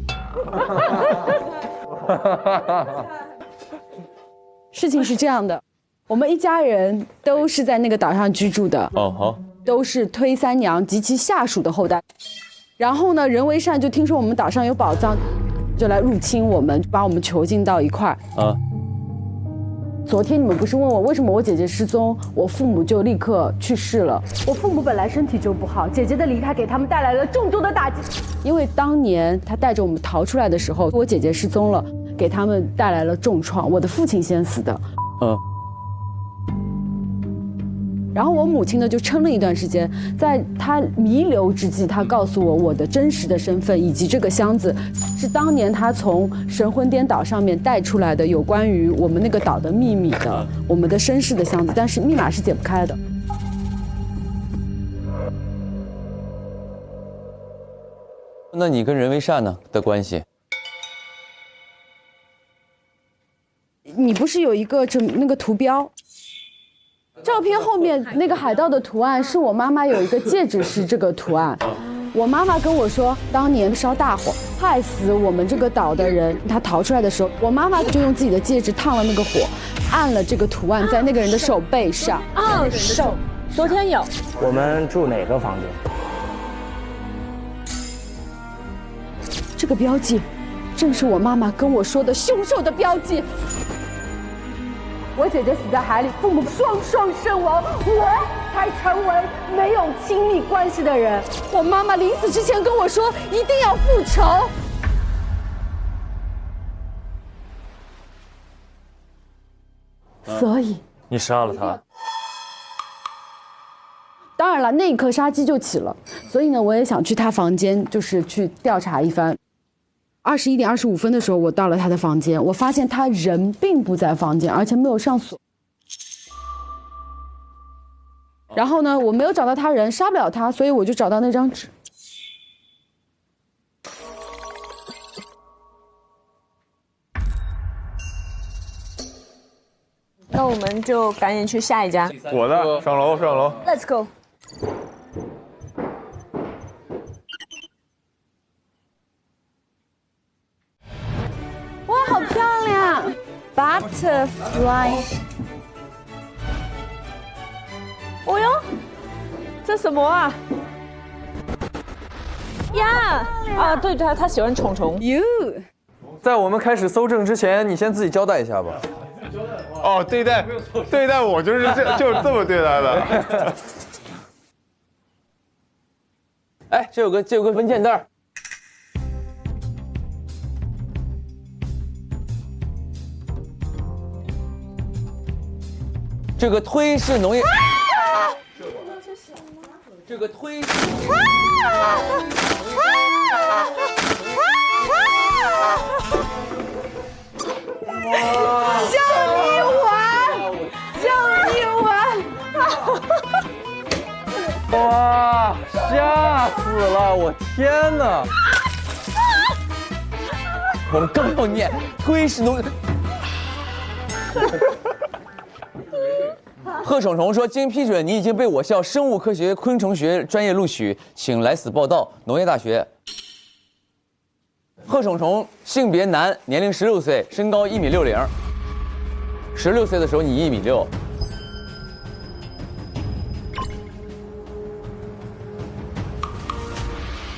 事情是这样的，我们一家人都是在那个岛上居住的。哦，好。都是推三娘及其下属的后代，然后呢，任为善就听说我们岛上有宝藏，就来入侵我们，把我们囚禁到一块儿。啊！昨天你们不是问我为什么我姐姐失踪，我父母就立刻去世了。我父母本来身体就不好，姐姐的离开给他们带来了重重的打击。因为当年他带着我们逃出来的时候，我姐姐失踪了，给他们带来了重创。我的父亲先死的。嗯。然后我母亲呢就撑了一段时间，在她弥留之际，她告诉我的真实的身份，以及这个箱子是当年她从神魂颠岛上面带出来的有关于我们那个岛的秘密的，我们的身世的箱子，但是密码是解不开的。那你跟任为善呢的关系？你不是有一个那个图标？照片后面那个海盗的图案是我妈妈有一个戒指是这个图案，我妈妈跟我说，当年烧大火害死我们这个岛的人，他逃出来的时候，我妈妈就用自己的戒指烫了那个火，按了这个图案在那个人的手背上。啊，手，昨天有。我们住哪个房间？这个标记，正是我妈妈跟我说的凶手的标记。我姐姐死在海里，父母双身亡，我才成为没有亲密关系的人。我妈妈临死之前跟我说，一定要复仇。所以你杀了他。当然了，那一刻杀机就起了，所以呢，我也想去他房间，就是去调查一番。21点25分的时候，我到了他的房间，我发现他人并不在房间，而且没有上锁。然后呢，我没有找到他人，杀不了他，所以我就找到那张纸。那我们就赶紧去下一家。我的，上楼上楼。 Let's go。哇，好漂亮 ！Butterfly。哦哟，这什么啊？呀！啊，对，他喜欢虫虫。哟，在我们开始搜证之前，你先自己交代一下吧。哦，对待我就是就是这么对待的。哎，这有个文件袋。这个推式农业。这个推式。就一碗，就一碗。哇，吓死了！我天哪！我们刚要念推是农。贺宠宠说：“经批准，你已经被我校生物科学昆虫学专业录取，请来此报到。农业大学。”贺宠宠，性别男，年龄16岁，身高1.60米。16岁的时候你1.6米。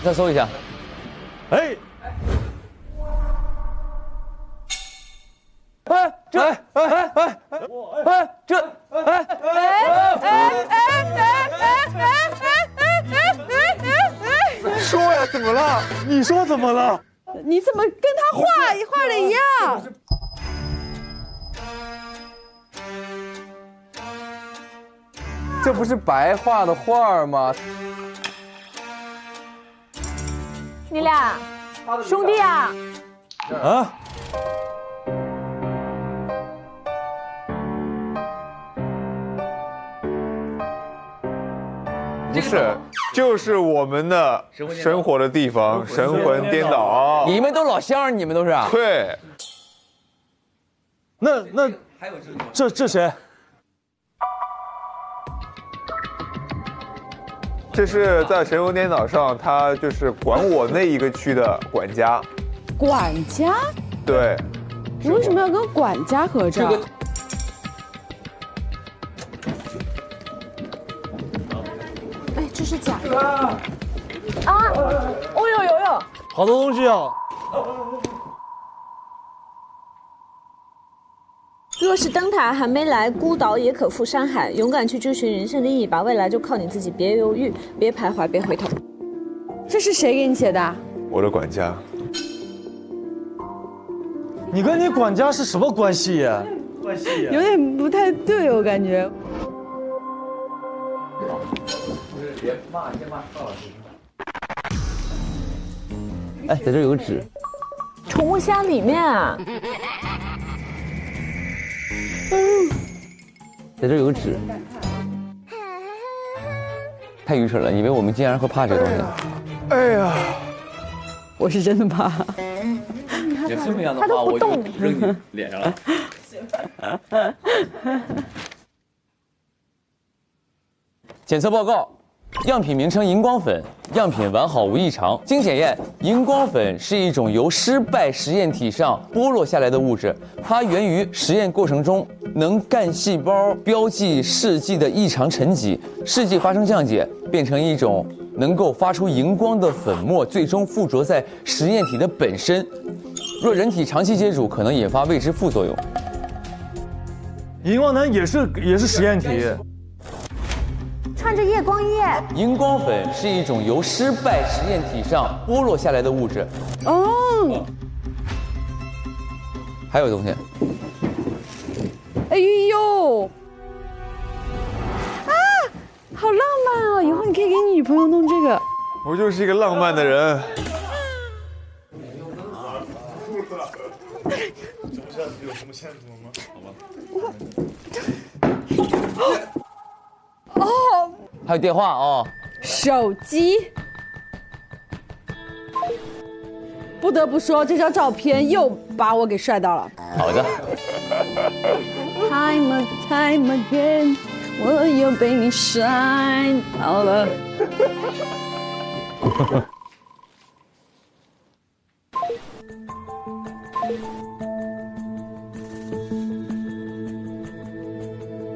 再搜一下。哎。哎，这，这，说呀，怎么了？你说怎么了？你怎么跟他画的一样？这不是白画的画吗？你俩兄弟啊？啊？不是，就是我们的生活的地方，神魂颠倒。你们都老乡，你们都是？对。那这谁？这是在神魂颠倒上，他就是管我那一个区的管家。管家？对。你为什么要跟管家合照？哎，这是假的啊！哦呦，好多东西啊！若是灯塔还没来，孤岛也可赴山海。勇敢去追寻人生的意义吧，未来就靠你自己，别犹豫，别徘徊，别回头。这是谁给你写的？我的管家。你跟你管家是什么关系呀？有点不太对，我感觉。不是，别骂，先骂邵老师。哎，在这有个纸。宠物箱里面啊。在这有个纸。太愚蠢了，以为我们竟然会怕这个东西。哎呀，我是真的怕。也是这样的话，我就扔你脸上了。检测报告，样品名称荧光粉，样品完好无异常。经检验，荧光粉是一种由失败实验体上剥落下来的物质，它源于实验过程中能干细胞标记试剂的异常沉积，试剂发生降解，变成一种能够发出荧光的粉末，最终附着在实验体的本身。若人体长期接触，可能引发未知副作用。荧光男也是实验体。穿着夜光液。荧光粉是一种由失败实验体上剥落下来的物质。哦。还有东西。哎呦！啊，好浪漫哦！以后你可以给你女朋友弄这个。我就是一个浪漫的人。有什么线索吗？好吧。哦。还有电话哦。手机。不得不说，这张照片又把我给帅到了。好的。Time and time again， 我又被你帅到了。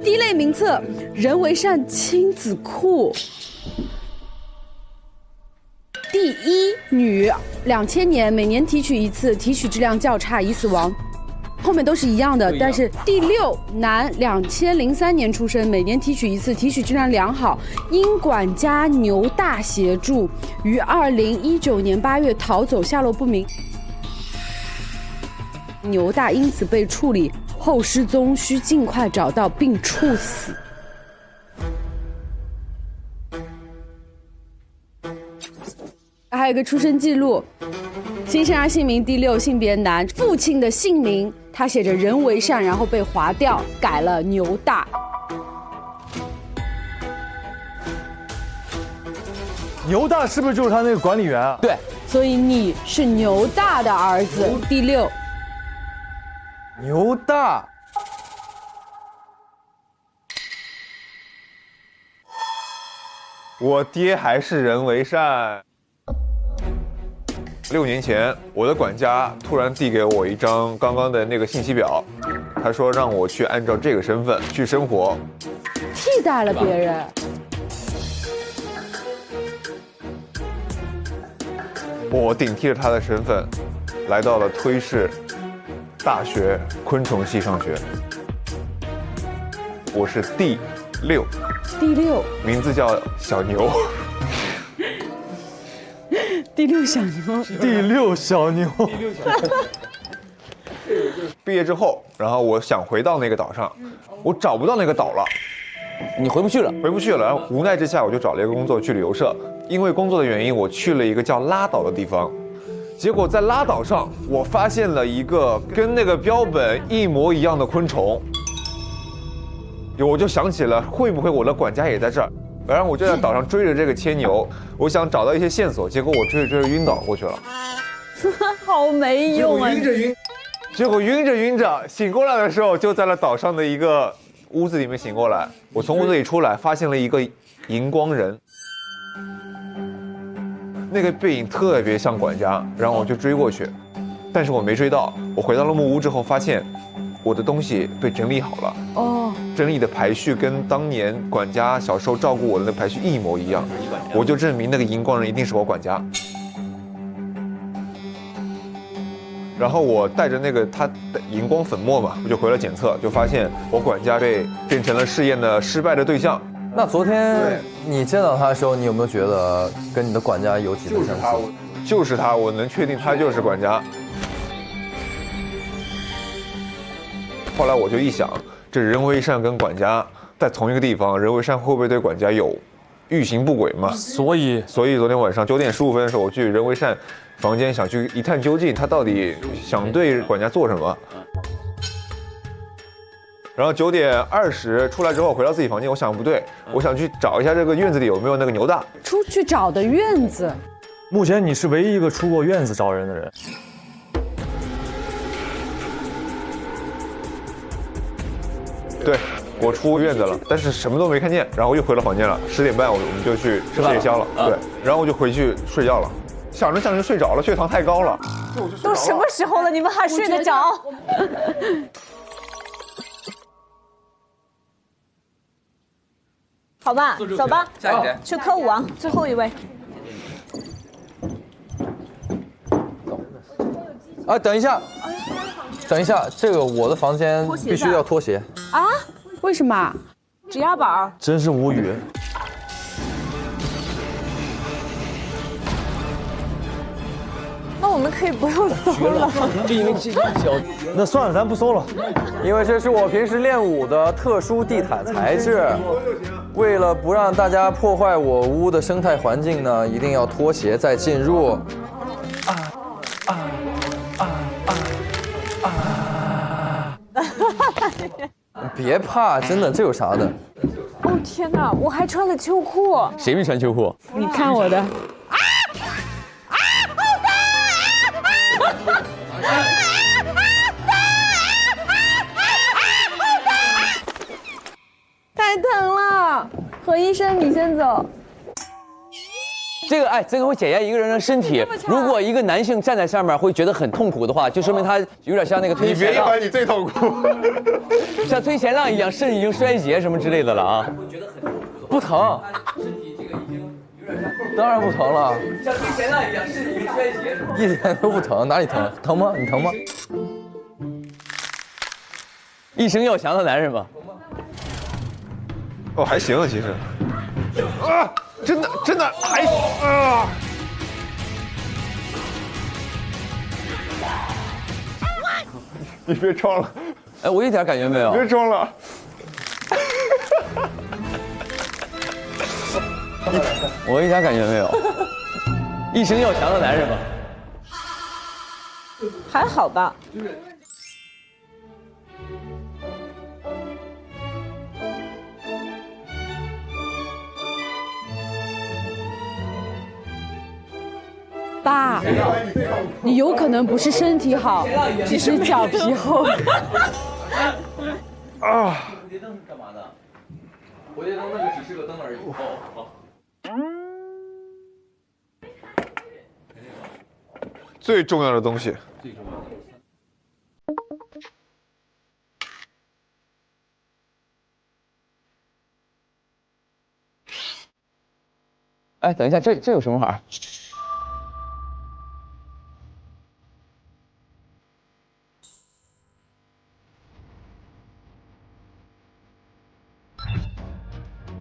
第一类名册：人为善亲子库。第一女，2000年每年提取一次，提取质量较差，已死亡。后面都是一样的，但是第六男，2003年出生，每年提取一次，提取质量良好，因管家牛大协助，于2019年8月逃走，下落不明。牛大因此被处理，后失踪，需尽快找到并处死。还有一个出生记录，新生儿姓名第六，性别男，父亲的姓名它写着人为善，然后被划掉，改了牛大。牛大是不是就是他那个管理员啊？对，所以你是牛大的儿子。第6，牛大。我爹还是人为善。6年前，我的管家突然递给我一张刚刚的那个信息表，他说让我去按照这个身份去生活，替代了别人。我顶替了他的身份，来到了推市大学昆虫系上学。我是第6，第6，名字叫小牛。第6小牛，第6小牛。毕业之后，然后我想回到那个岛上，我找不到那个岛了。你回不去了？回不去了。然后无奈之下，我就找了一个工作去旅游社。因为工作的原因，我去了一个叫拉岛的地方。结果在拉岛上，我发现了一个跟那个标本一模一样的昆虫。我就想起了，会不会我的管家也在这儿？然后我就在岛上追着这个牵牛，我想找到一些线索。结果我追着晕倒过去了。好没用啊！结果晕着晕着，醒过来的时候就在了岛上的一个屋子里面醒过来。我从屋子里出来，发现了一个荧光人，那个背影特别像管家，然后我就追过去，但是我没追到。我回到了木屋之后，发现我的东西被整理好了。哦，整理的排序跟当年管家小时候照顾我的那排序一模一样，我就证明那个荧光人一定是我管家。然后我带着那个他的荧光粉末嘛，我就回了检测，就发现我管家变成了试验的失败的对象。那昨天你见到他的时候，你有没有觉得跟你的管家有几分相似？就是他，我能确定他就是管家。后来我就一想，这人为善跟管家在同一个地方，人为善会不会对管家有欲行不轨嘛？所以昨天晚上9点15分的时候，我去人为善房间想去一探究竟，他到底想对管家做什么。然后9点20出来之后，回到自己房间，我想不对，我想去找一下这个院子里有没有那个牛大。出去找的院子。目前你是唯一一个出过院子找人的人。对，我出院子了，但是什么都没看见，然后又回了房间了。10点半我们就去吃夜宵了，对，然后我就回去睡觉了。想着就睡着了，血糖太高了。都什么时候了，你们还睡得着？好吧，走吧，下一站去科舞王，最后一位。啊，等一下，这个我的房间必须要脱鞋啊？为什么？指压板。真是无语。那我们可以不用搜了。因为这脚，那算了，咱不搜了。因为这是我平时练舞的特殊地毯材质。为了不让大家破坏我屋的生态环境呢，一定要脱鞋再进入。别怕，真的，这有啥的？哦天哪，我还穿了秋裤。谁没穿秋裤？你看我的。太疼了，何医生，你先走。这个会检验一个人的身体。如果一个男性站在上面会觉得很痛苦的话，就说明他有点像那个推前浪。你别一会儿你最痛苦，像推前浪一样，肾已经衰竭什么之类的了啊。不疼，当然不疼了。像推前浪一样，肾已经衰竭。一点都不疼，哪里疼？疼吗？你疼吗？一生要强的男人吧。哦，还行啊，其实。啊，真的还啊！你别装了，哎，我一点感觉没有。别装了。我一点感觉没有。一生要强的男人吧。还好吧。爸，你有可能不是身体好，只是脚皮厚。啊！蝴蝶灯是干嘛的？蝴蝶灯那个只是个灯而已。哦，好。最重要的东西。最重要的。哎，等一下，这有什么玩意儿？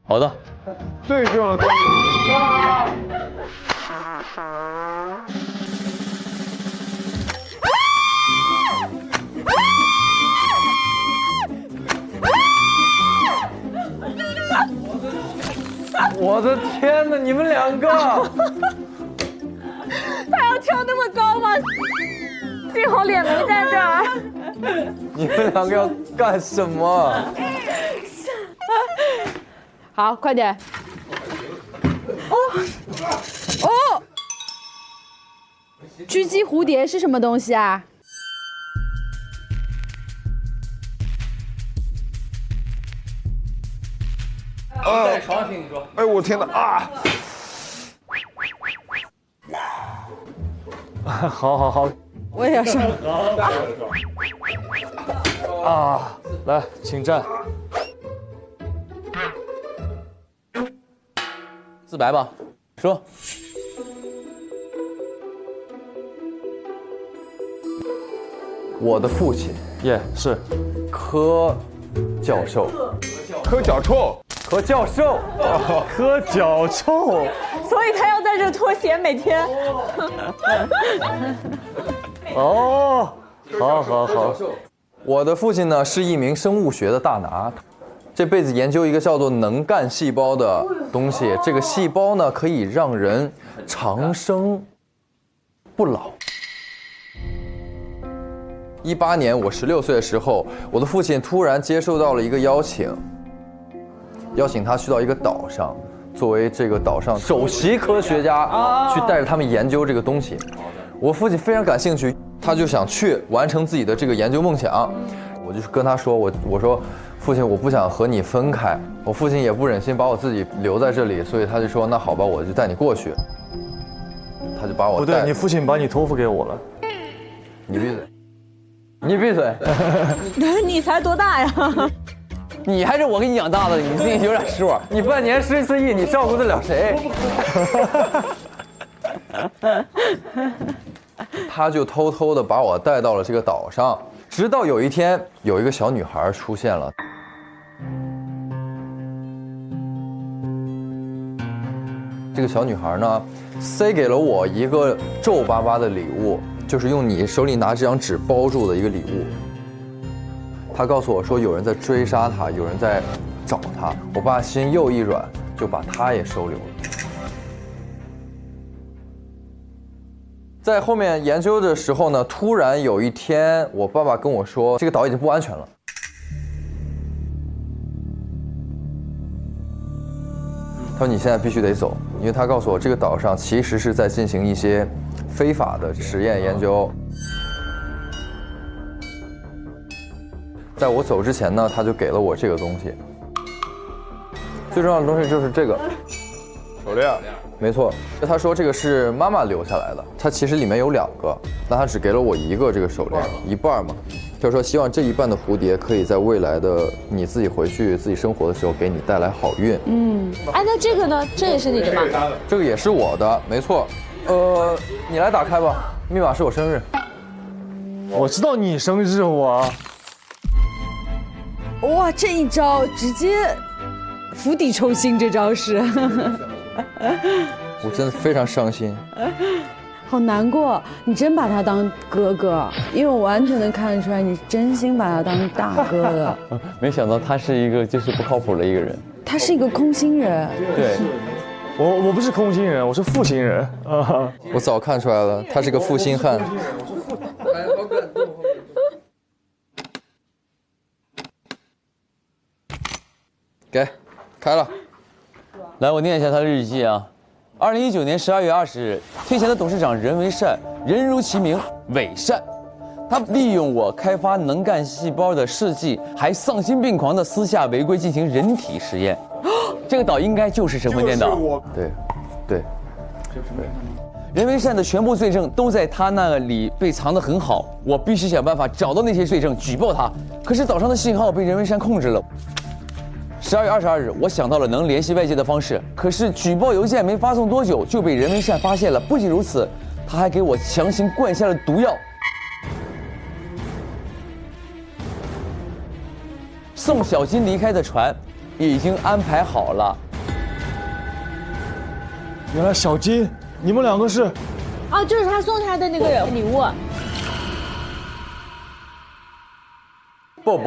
好的。最重要的东西。我的天哪！你们两个，他要跳那么高吗？幸好脸没在这儿。你们两个要干什么？好，快点。哦，狙击蝴蝶是什么东西啊？在床上听你说。哎，我天哪啊！好，我也要上。啊，来，请站。自白吧，说。我的父亲，是柯教授，柯脚臭，柯教授，柯脚臭，所以他要在这脱鞋每天。哦，好。我的父亲呢是一名生物学的大拿，这辈子研究一个叫做能干细胞的东西。这个细胞呢可以让人长生不老。18年，我16岁的时候，我的父亲突然接受到了一个邀请他去到一个岛上，作为这个岛上首席科学家，去带着他们研究这个东西。我父亲非常感兴趣，他就想去完成自己的这个研究梦想。我就跟他说，我说父亲，我不想和你分开。我父亲也不忍心把我自己留在这里，所以他就说那好吧，我就带你过去。他就把我不对，你父亲把你托付给我了。你闭嘴。你闭嘴！你才多大呀？你还是我给你养大的，你自己有点数。你半年14次亿，你照顾得了谁？他就偷偷的把我带到了这个岛上，直到有一天，有一个小女孩出现了。这个小女孩呢，塞给了我一个皱巴巴的礼物。就是用你手里拿这张纸包住的一个礼物。他告诉我说有人在追杀他，有人在找他。我爸心又一软，就把他也收留了。在后面研究的时候呢，突然有一天，我爸爸跟我说，这个岛已经不安全了。他说你现在必须得走，因为他告诉我这个岛上其实是在进行一些非法的实验研究。在我走之前呢，他就给了我这个东西。最重要的东西就是这个手链，没错。他说这个是妈妈留下来的，它其实里面有2个，但他只给了我1个这个手链，一半嘛。就是说希望这一半的蝴蝶可以在未来的你自己回去自己生活的时候给你带来好运。哎，那这个呢？这也是你的吗？这个也是我的，没错。你来打开吧，密码是我生日。我知道你生日我。哇，这一招直接釜底抽薪，这招是。我真的非常伤心。好难过，你真把他当哥哥，因为我完全能看得出来，你真心把他当大哥的。没想到他是一个就是不靠谱的一个人。他是一个空心人。对，我不是空心人，我是负心人。我早看出来了，他是个负心汉。给，开了。来，我念一下他的日记啊。2019年12月20日，退贤的董事长任为善，人如其名，伪善。他利用我开发能干细胞的事迹，还丧心病狂的私下违规进行人体实验。这个岛应该就是神魂颠倒。对，对。任为善的全部罪证都在他那里被藏得很好，我必须想办法找到那些罪证，举报他。可是岛上的信号被任为善控制了。12月22日，我想到了能联系外界的方式，可是举报邮件没发送多久就被任为善发现了。不仅如此，他还给我强行灌下了毒药。送小金离开的船已经安排好了。原来小金，你们两个是？哦，就是他送他的那个礼物。不，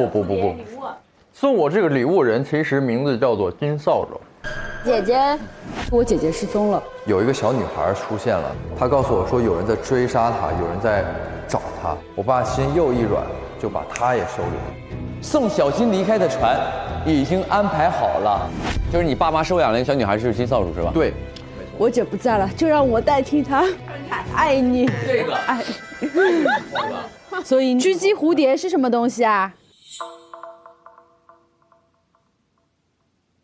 送我这个礼物人其实名字叫做金扫帚。姐姐，我姐姐失踪了。有一个小女孩出现了，她告诉我说有人在追杀她，有人在找她。我爸心又一软，就把她也收留了。送小金离开的船已经安排好了，就是你爸妈收养了一个小女孩，是金扫帚是吧？对，我姐不在了，就让我代替她。爱你，这个爱。所以狙击蝴蝶是什么东西啊？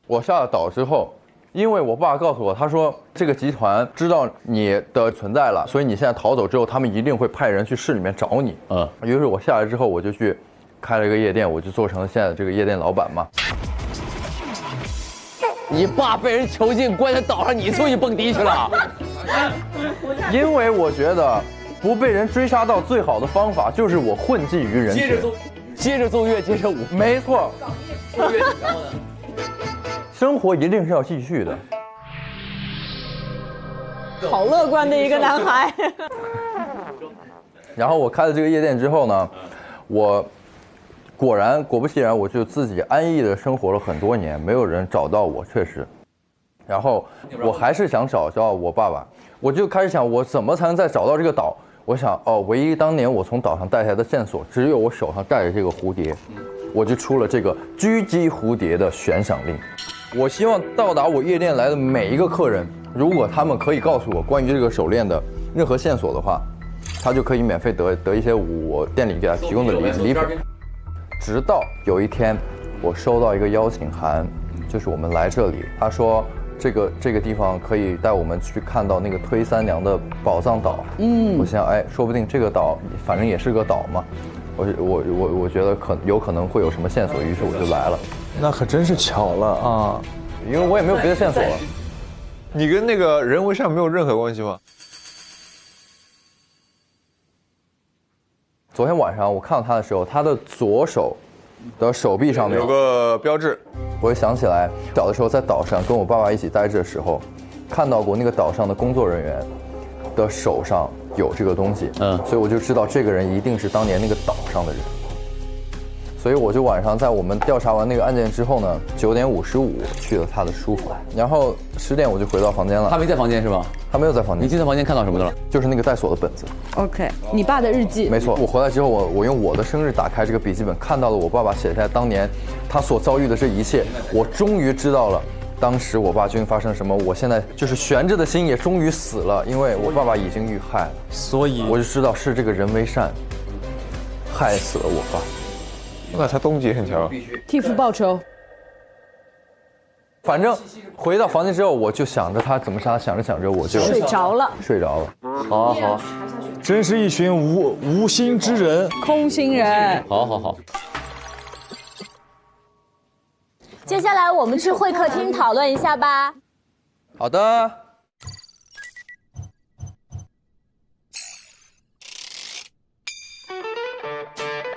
我下了岛之后，因为我爸告诉我，他说这个集团知道你的存在了，所以你现在逃走之后，他们一定会派人去市里面找你。于是我下来之后，我就去开了一个夜店，我就做成了现在的这个夜店老板嘛。你爸被人囚禁关在岛上，你出去蹦迪去了？因为我觉得不被人追杀到最好的方法就是我混迹于人群。接着奏乐，接着舞。没错。然后呢？生活一定是要继续的。好乐观的一个男孩。然后我开了这个夜店之后呢，我果不其然，我就自己安逸的生活了很多年，没有人找到我，确实。然后我还是想找到我爸爸，我就开始想我怎么才能再找到这个岛。我想唯一当年我从岛上带下来的线索，只有我手上戴着这个蝴蝶，我就出了这个狙击蝴蝶的悬赏令。我希望到达我夜店来的每一个客人，如果他们可以告诉我关于这个手链的任何线索的话，他就可以免费得一些我店里给他提供的礼品。直到有一天，我收到一个邀请函，就是我们来这里，他说这个地方可以带我们去看到那个推三娘的宝藏岛。我想说不定这个岛反正也是个岛嘛，我觉得有可能会有什么线索，于是我就来了。那可真是巧了啊，因为我也没有别的线索了。你跟那个任为善没有任何关系吗？昨天晚上我看到他的时候，他的左手的手臂上面有个标志，我就想起来小的时候在岛上跟我爸爸一起待着的时候，看到过那个岛上的工作人员的手上有这个东西，所以我就知道这个人一定是当年那个岛上的人。所以我就晚上在我们调查完那个案件之后呢，9点55去了他的书房，然后10点我就回到房间了。他没在房间是吧？他没有在房间。你进到房间看到什么的了？就是那个带锁的本子。OK， 你爸的日记。没错，我回来之后，我用我的生日打开这个笔记本，看到了我爸爸写下当年他所遭遇的这一切，我终于知道了当时我爸究竟发生什么。我现在就是悬着的心也终于死了，因为我爸爸已经遇害了，所以我就知道是这个任为善害死了我爸。那他动机也很强，替父报仇。反正回到房间之后，我就想着他怎么杀，想着我就睡着了。好，真是一群无心之人，空心人。好。接下来我们去会客厅讨论一下吧。好的。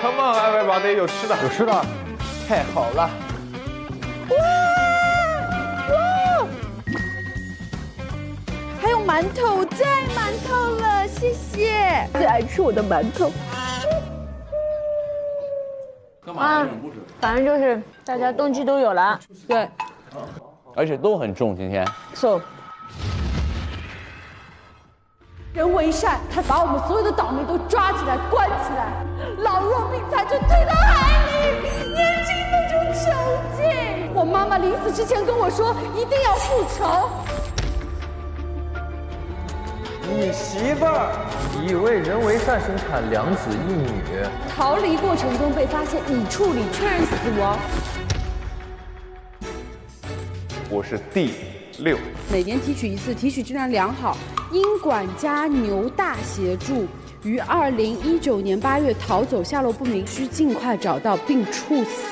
Come on everybody， 有吃的，有吃的，太好了。哇！还有馒头，我最爱馒头了，谢谢。最爱吃我的馒头。反正就是大家动机都有了，对，而且都很重。今天 ，so。任为善，他把我们所有的岛民都抓起来关起来，老弱病残就推到海里，年轻的就囚禁。我妈妈临死之前跟我说，一定要复仇。你媳妇儿以为人为善生产2子1女，逃离过程中被发现已处理，确认死亡。我是第6。每年提取一次，提取质量良好。因管家牛大协助，于2019年8月逃走，下落不明，需尽快找到并处死。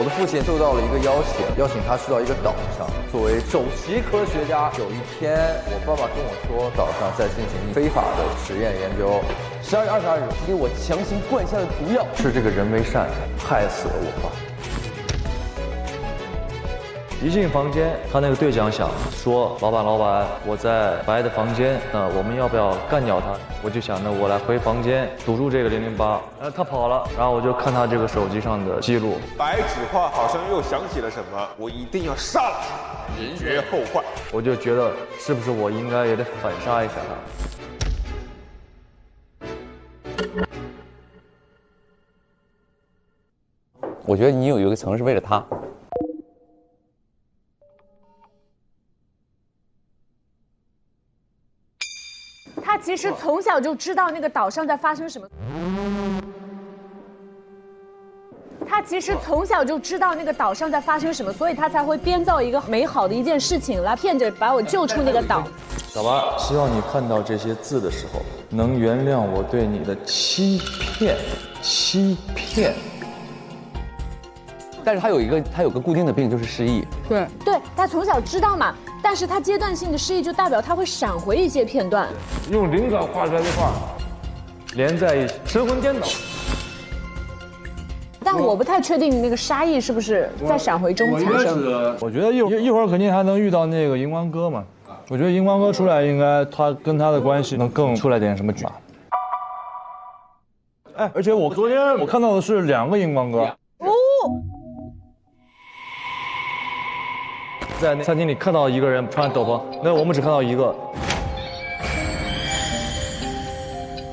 我的父亲受到了一个邀请他去到一个岛上，作为首席科学家。有一天，我爸爸跟我说，岛上在进行非法的实验研究。12月22日，给我强行灌下的毒药，是这个人为善害死了我爸。一进房间，他那个对讲响，说：“老板，我在白的房间，我们要不要干掉他？”我就想着我来回房间堵住这个008，他跑了，然后我就看他这个手机上的记录。白纸画好像又想起了什么，我一定要杀了他，人绝后患。我就觉得是不是我应该也得反杀一下他？我觉得你有一个层是为了他。他其实从小就知道那个岛上在发生什么。他其实从小就知道那个岛上在发生什么，所以他才会编造一个美好的一件事情来骗着把我救出那个岛。小八，希望你看到这些字的时候，能原谅我对你的欺骗。但是他有个固定的病，就是失忆。对，他从小知道嘛，但是他阶段性的失忆就代表他会闪回一些片段，用灵感画出来的画连在一起，神魂颠倒。但我不太确定那个杀意是不是在闪回中产生。我觉得一会儿肯定还能遇到那个荧光哥嘛。我觉得荧光哥出来，应该他跟他的关系能更出来点什么局。哎，而且我昨天我看到的是2个荧光哥。哦。在餐厅里看到一个人穿斗篷，那我们只看到一个。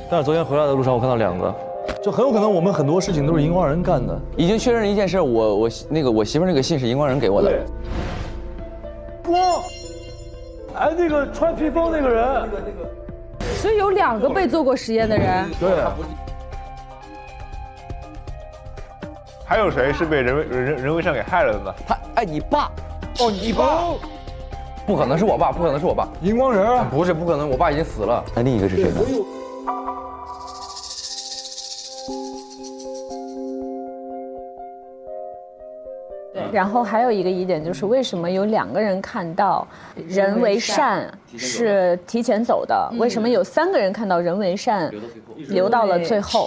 但是昨天回来的路上，我看到2个，就很有可能我们很多事情都是荧光人干的。已经确认一件事，我媳妇那个信是荧光人给我的。光，哎，那个穿披风那个人，所以有2个被做过实验的人。对。还有谁是被人为善给害了的呢？你爸。哦，你爸？不可能是我爸，不可能是我爸。荧光人？不是，不可能，我爸已经死了。那另一个是谁呢？对，然后还有一个疑点就是为什么有2个人看到人为善是提前走的，为什么有3个人看到人为善留到了最后？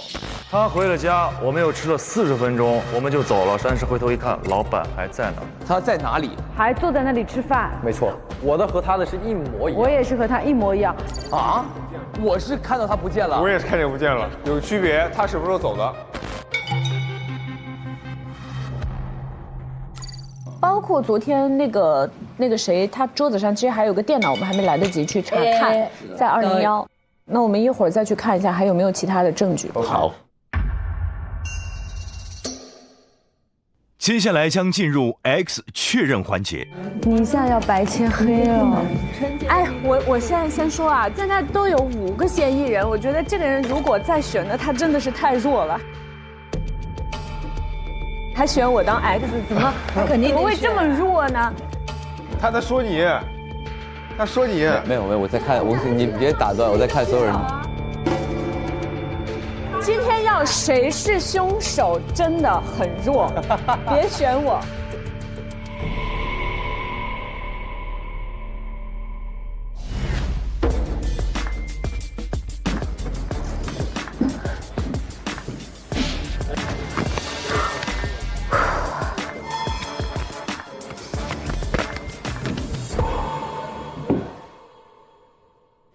他回了家，我们又吃了40分钟，我们就走了。但是回头一看，老板还在那儿。他在哪里？还坐在那里吃饭。没错，我的和他的是一模一样。我也是和他一模一样。啊？我是看到他不见了。我也是看见不见了，有区别。他什么时候走的？包括昨天那个谁，他桌子上其实还有个电脑，我们还没来得及去查看，在201。那我们一会儿再去看一下，还有没有其他的证据。好。接下来将进入 X 确认环节。你一下要白切黑了。哎，我现在先说啊，现在都有5个嫌疑人，我觉得这个人如果再选的，他真的是太弱了。还选我当 X， 怎么不会这么弱呢？他在说你，他说你。没有，我在看，你别打断，我在看所有人。今天要谁是凶手真的很弱，别选我。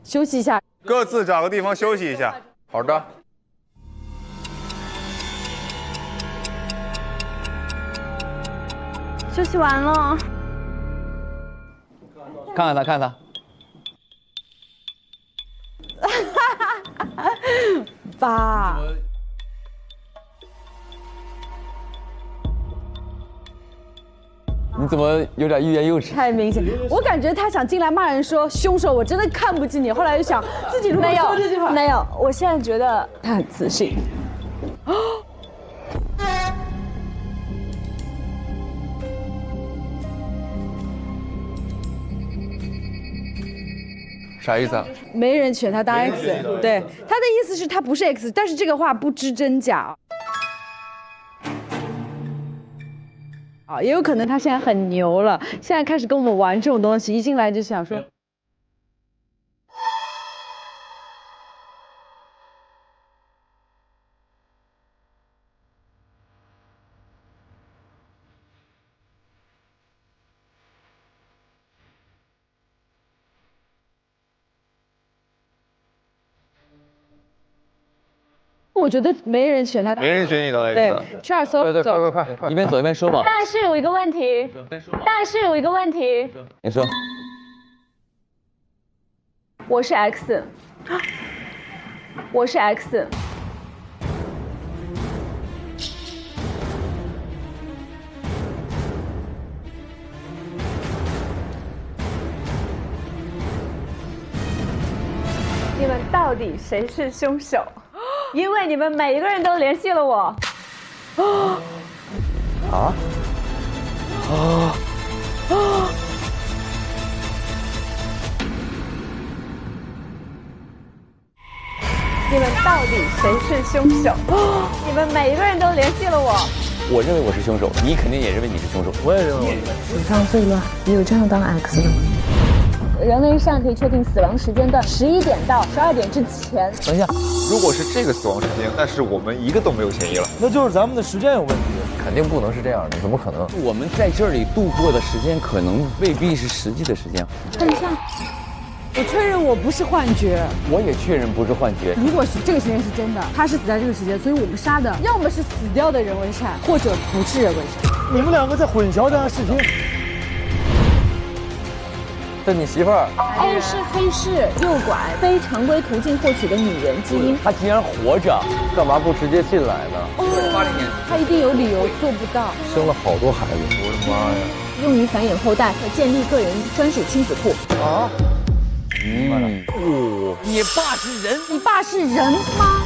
休息一下，各自找个地方休息一下。好的。休息完了。看看他，看他。爸。你怎么有点欲言又止？太明显，我感觉他想进来骂人说凶手，我真的看不起你。后来又想自己如果说这句话，没有，我现在觉得他很自信。啥意思啊？没人选他当 X， 对，他的意思是他不是 X， 但是这个话不知真假。啊，也有可能他现在很牛了，现在开始跟我们玩这种东西，一进来就想说。我觉得没人选他，没人选你当 X。对，去二搜，对，快，一边走一边说吧。但是有一个问题，你说，我是 X， 我是 X。你们到底谁是凶手？因为你们每一个人都联系了我。你们到底谁是凶手？你们每一个人都联系了我。我认为我是凶手，你肯定也认为你是凶手。我也认为。史上最乱，有这样当 X 的吗？人类上可以确定死亡时间段11点到12点之前。等一下，如果是这个死亡时间，但是我们一个都没有嫌疑了，那就是咱们的时间有问题。肯定不能是这样的，怎么可能？我们在这里度过的时间可能未必是实际的时间。看一下，我确认我不是幻觉，我也确认不是幻觉。如果是这个时间是真的，他是死在这个时间，所以我们杀的要么是死掉的人为善，或者不是人为善。你们两个在混淆这样视频。这你媳妇儿 A 是黑市诱拐非常规途径获取的女人基因，她竟然活着，干嘛不直接进来呢80年，他一定有理由做不到。生了好多孩子，我的妈呀！用于繁衍后代和建立个人专属亲子库。啊？你爸是人？你爸是人吗？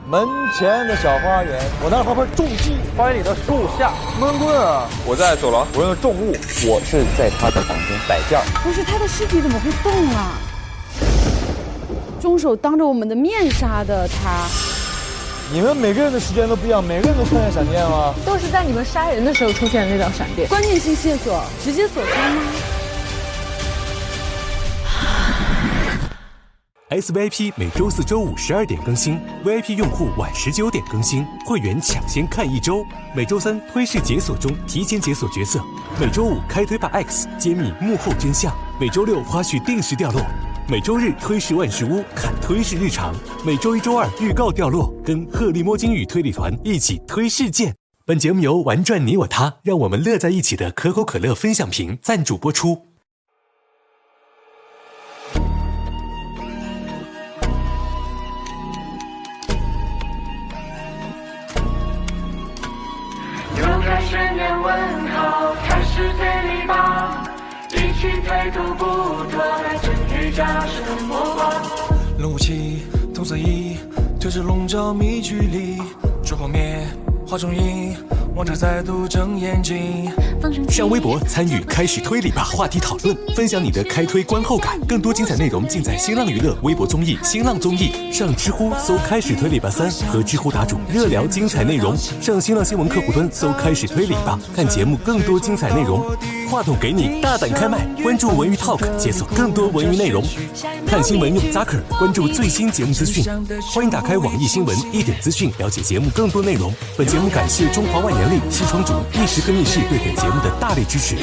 门前的小花园，我拿着花盆种鸡，花园里的树下闷棍啊！我在走廊，我用重物，我是在他的房间摆件。不是，他的尸体怎么会动啊？凶手当着我们的面杀的他。你们每个人的时间都不一样，每个人都看见闪电吗？都是在你们杀人的时候出现的那条闪电。关键性线索直接锁穿吗？SVIP 每周4、周5 12点更新 ，VIP 用户晚19点更新，会员抢先看1周。每周3推事解锁中提前解锁角色，每周5开推吧 X 揭秘幕后真相，每周6花絮定时掉落，每周日推事万事屋看推事日常，每周1、周2预告掉落，跟鹤立摸金与推理团一起推事件。本节目由玩转你我他，让我们乐在一起的可口可乐分享瓶赞助播出。悬念问号，开始推理吧，一起推图不多，来证据假设魔法。龙武器，同色衣，推着笼罩迷距离，烛火灭，画中影，王者再度睁眼睛。上微博参与开始推理吧话题讨论，分享你的开推观后感。更多精彩内容尽在新浪娱乐微博综艺、新浪综艺。上知乎搜开始推理吧3和知乎答主热聊精彩内容。上新浪新闻客户端搜开始推理吧，看节目更多精彩内容。话筒给你，大胆开麦，关注文娱 Talk， 解锁更多文娱内容。看新闻用 Zucker， 关注最新节目资讯。欢迎打开网易新闻一点资讯，了解节目更多内容。本节目感谢中华万年历西窗竹意式更衣室对本节目的大力支持。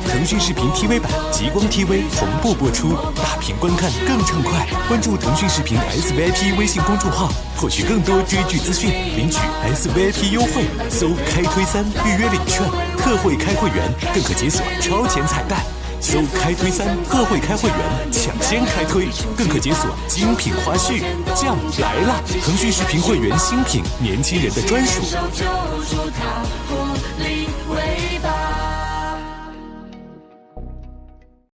腾讯视频 TV 版、极光 TV 同步播出，大屏观看更畅快。关注腾讯视频 SVIP 微信公众号，获取更多追剧资讯，领取 SVIP 优惠，搜开推3预约领券，特惠开会员，更可解锁超前彩蛋。搜开推3特惠开会员，抢先开推，更可解锁精品花絮。酱来了，腾讯视频会员新品，年轻人的专属。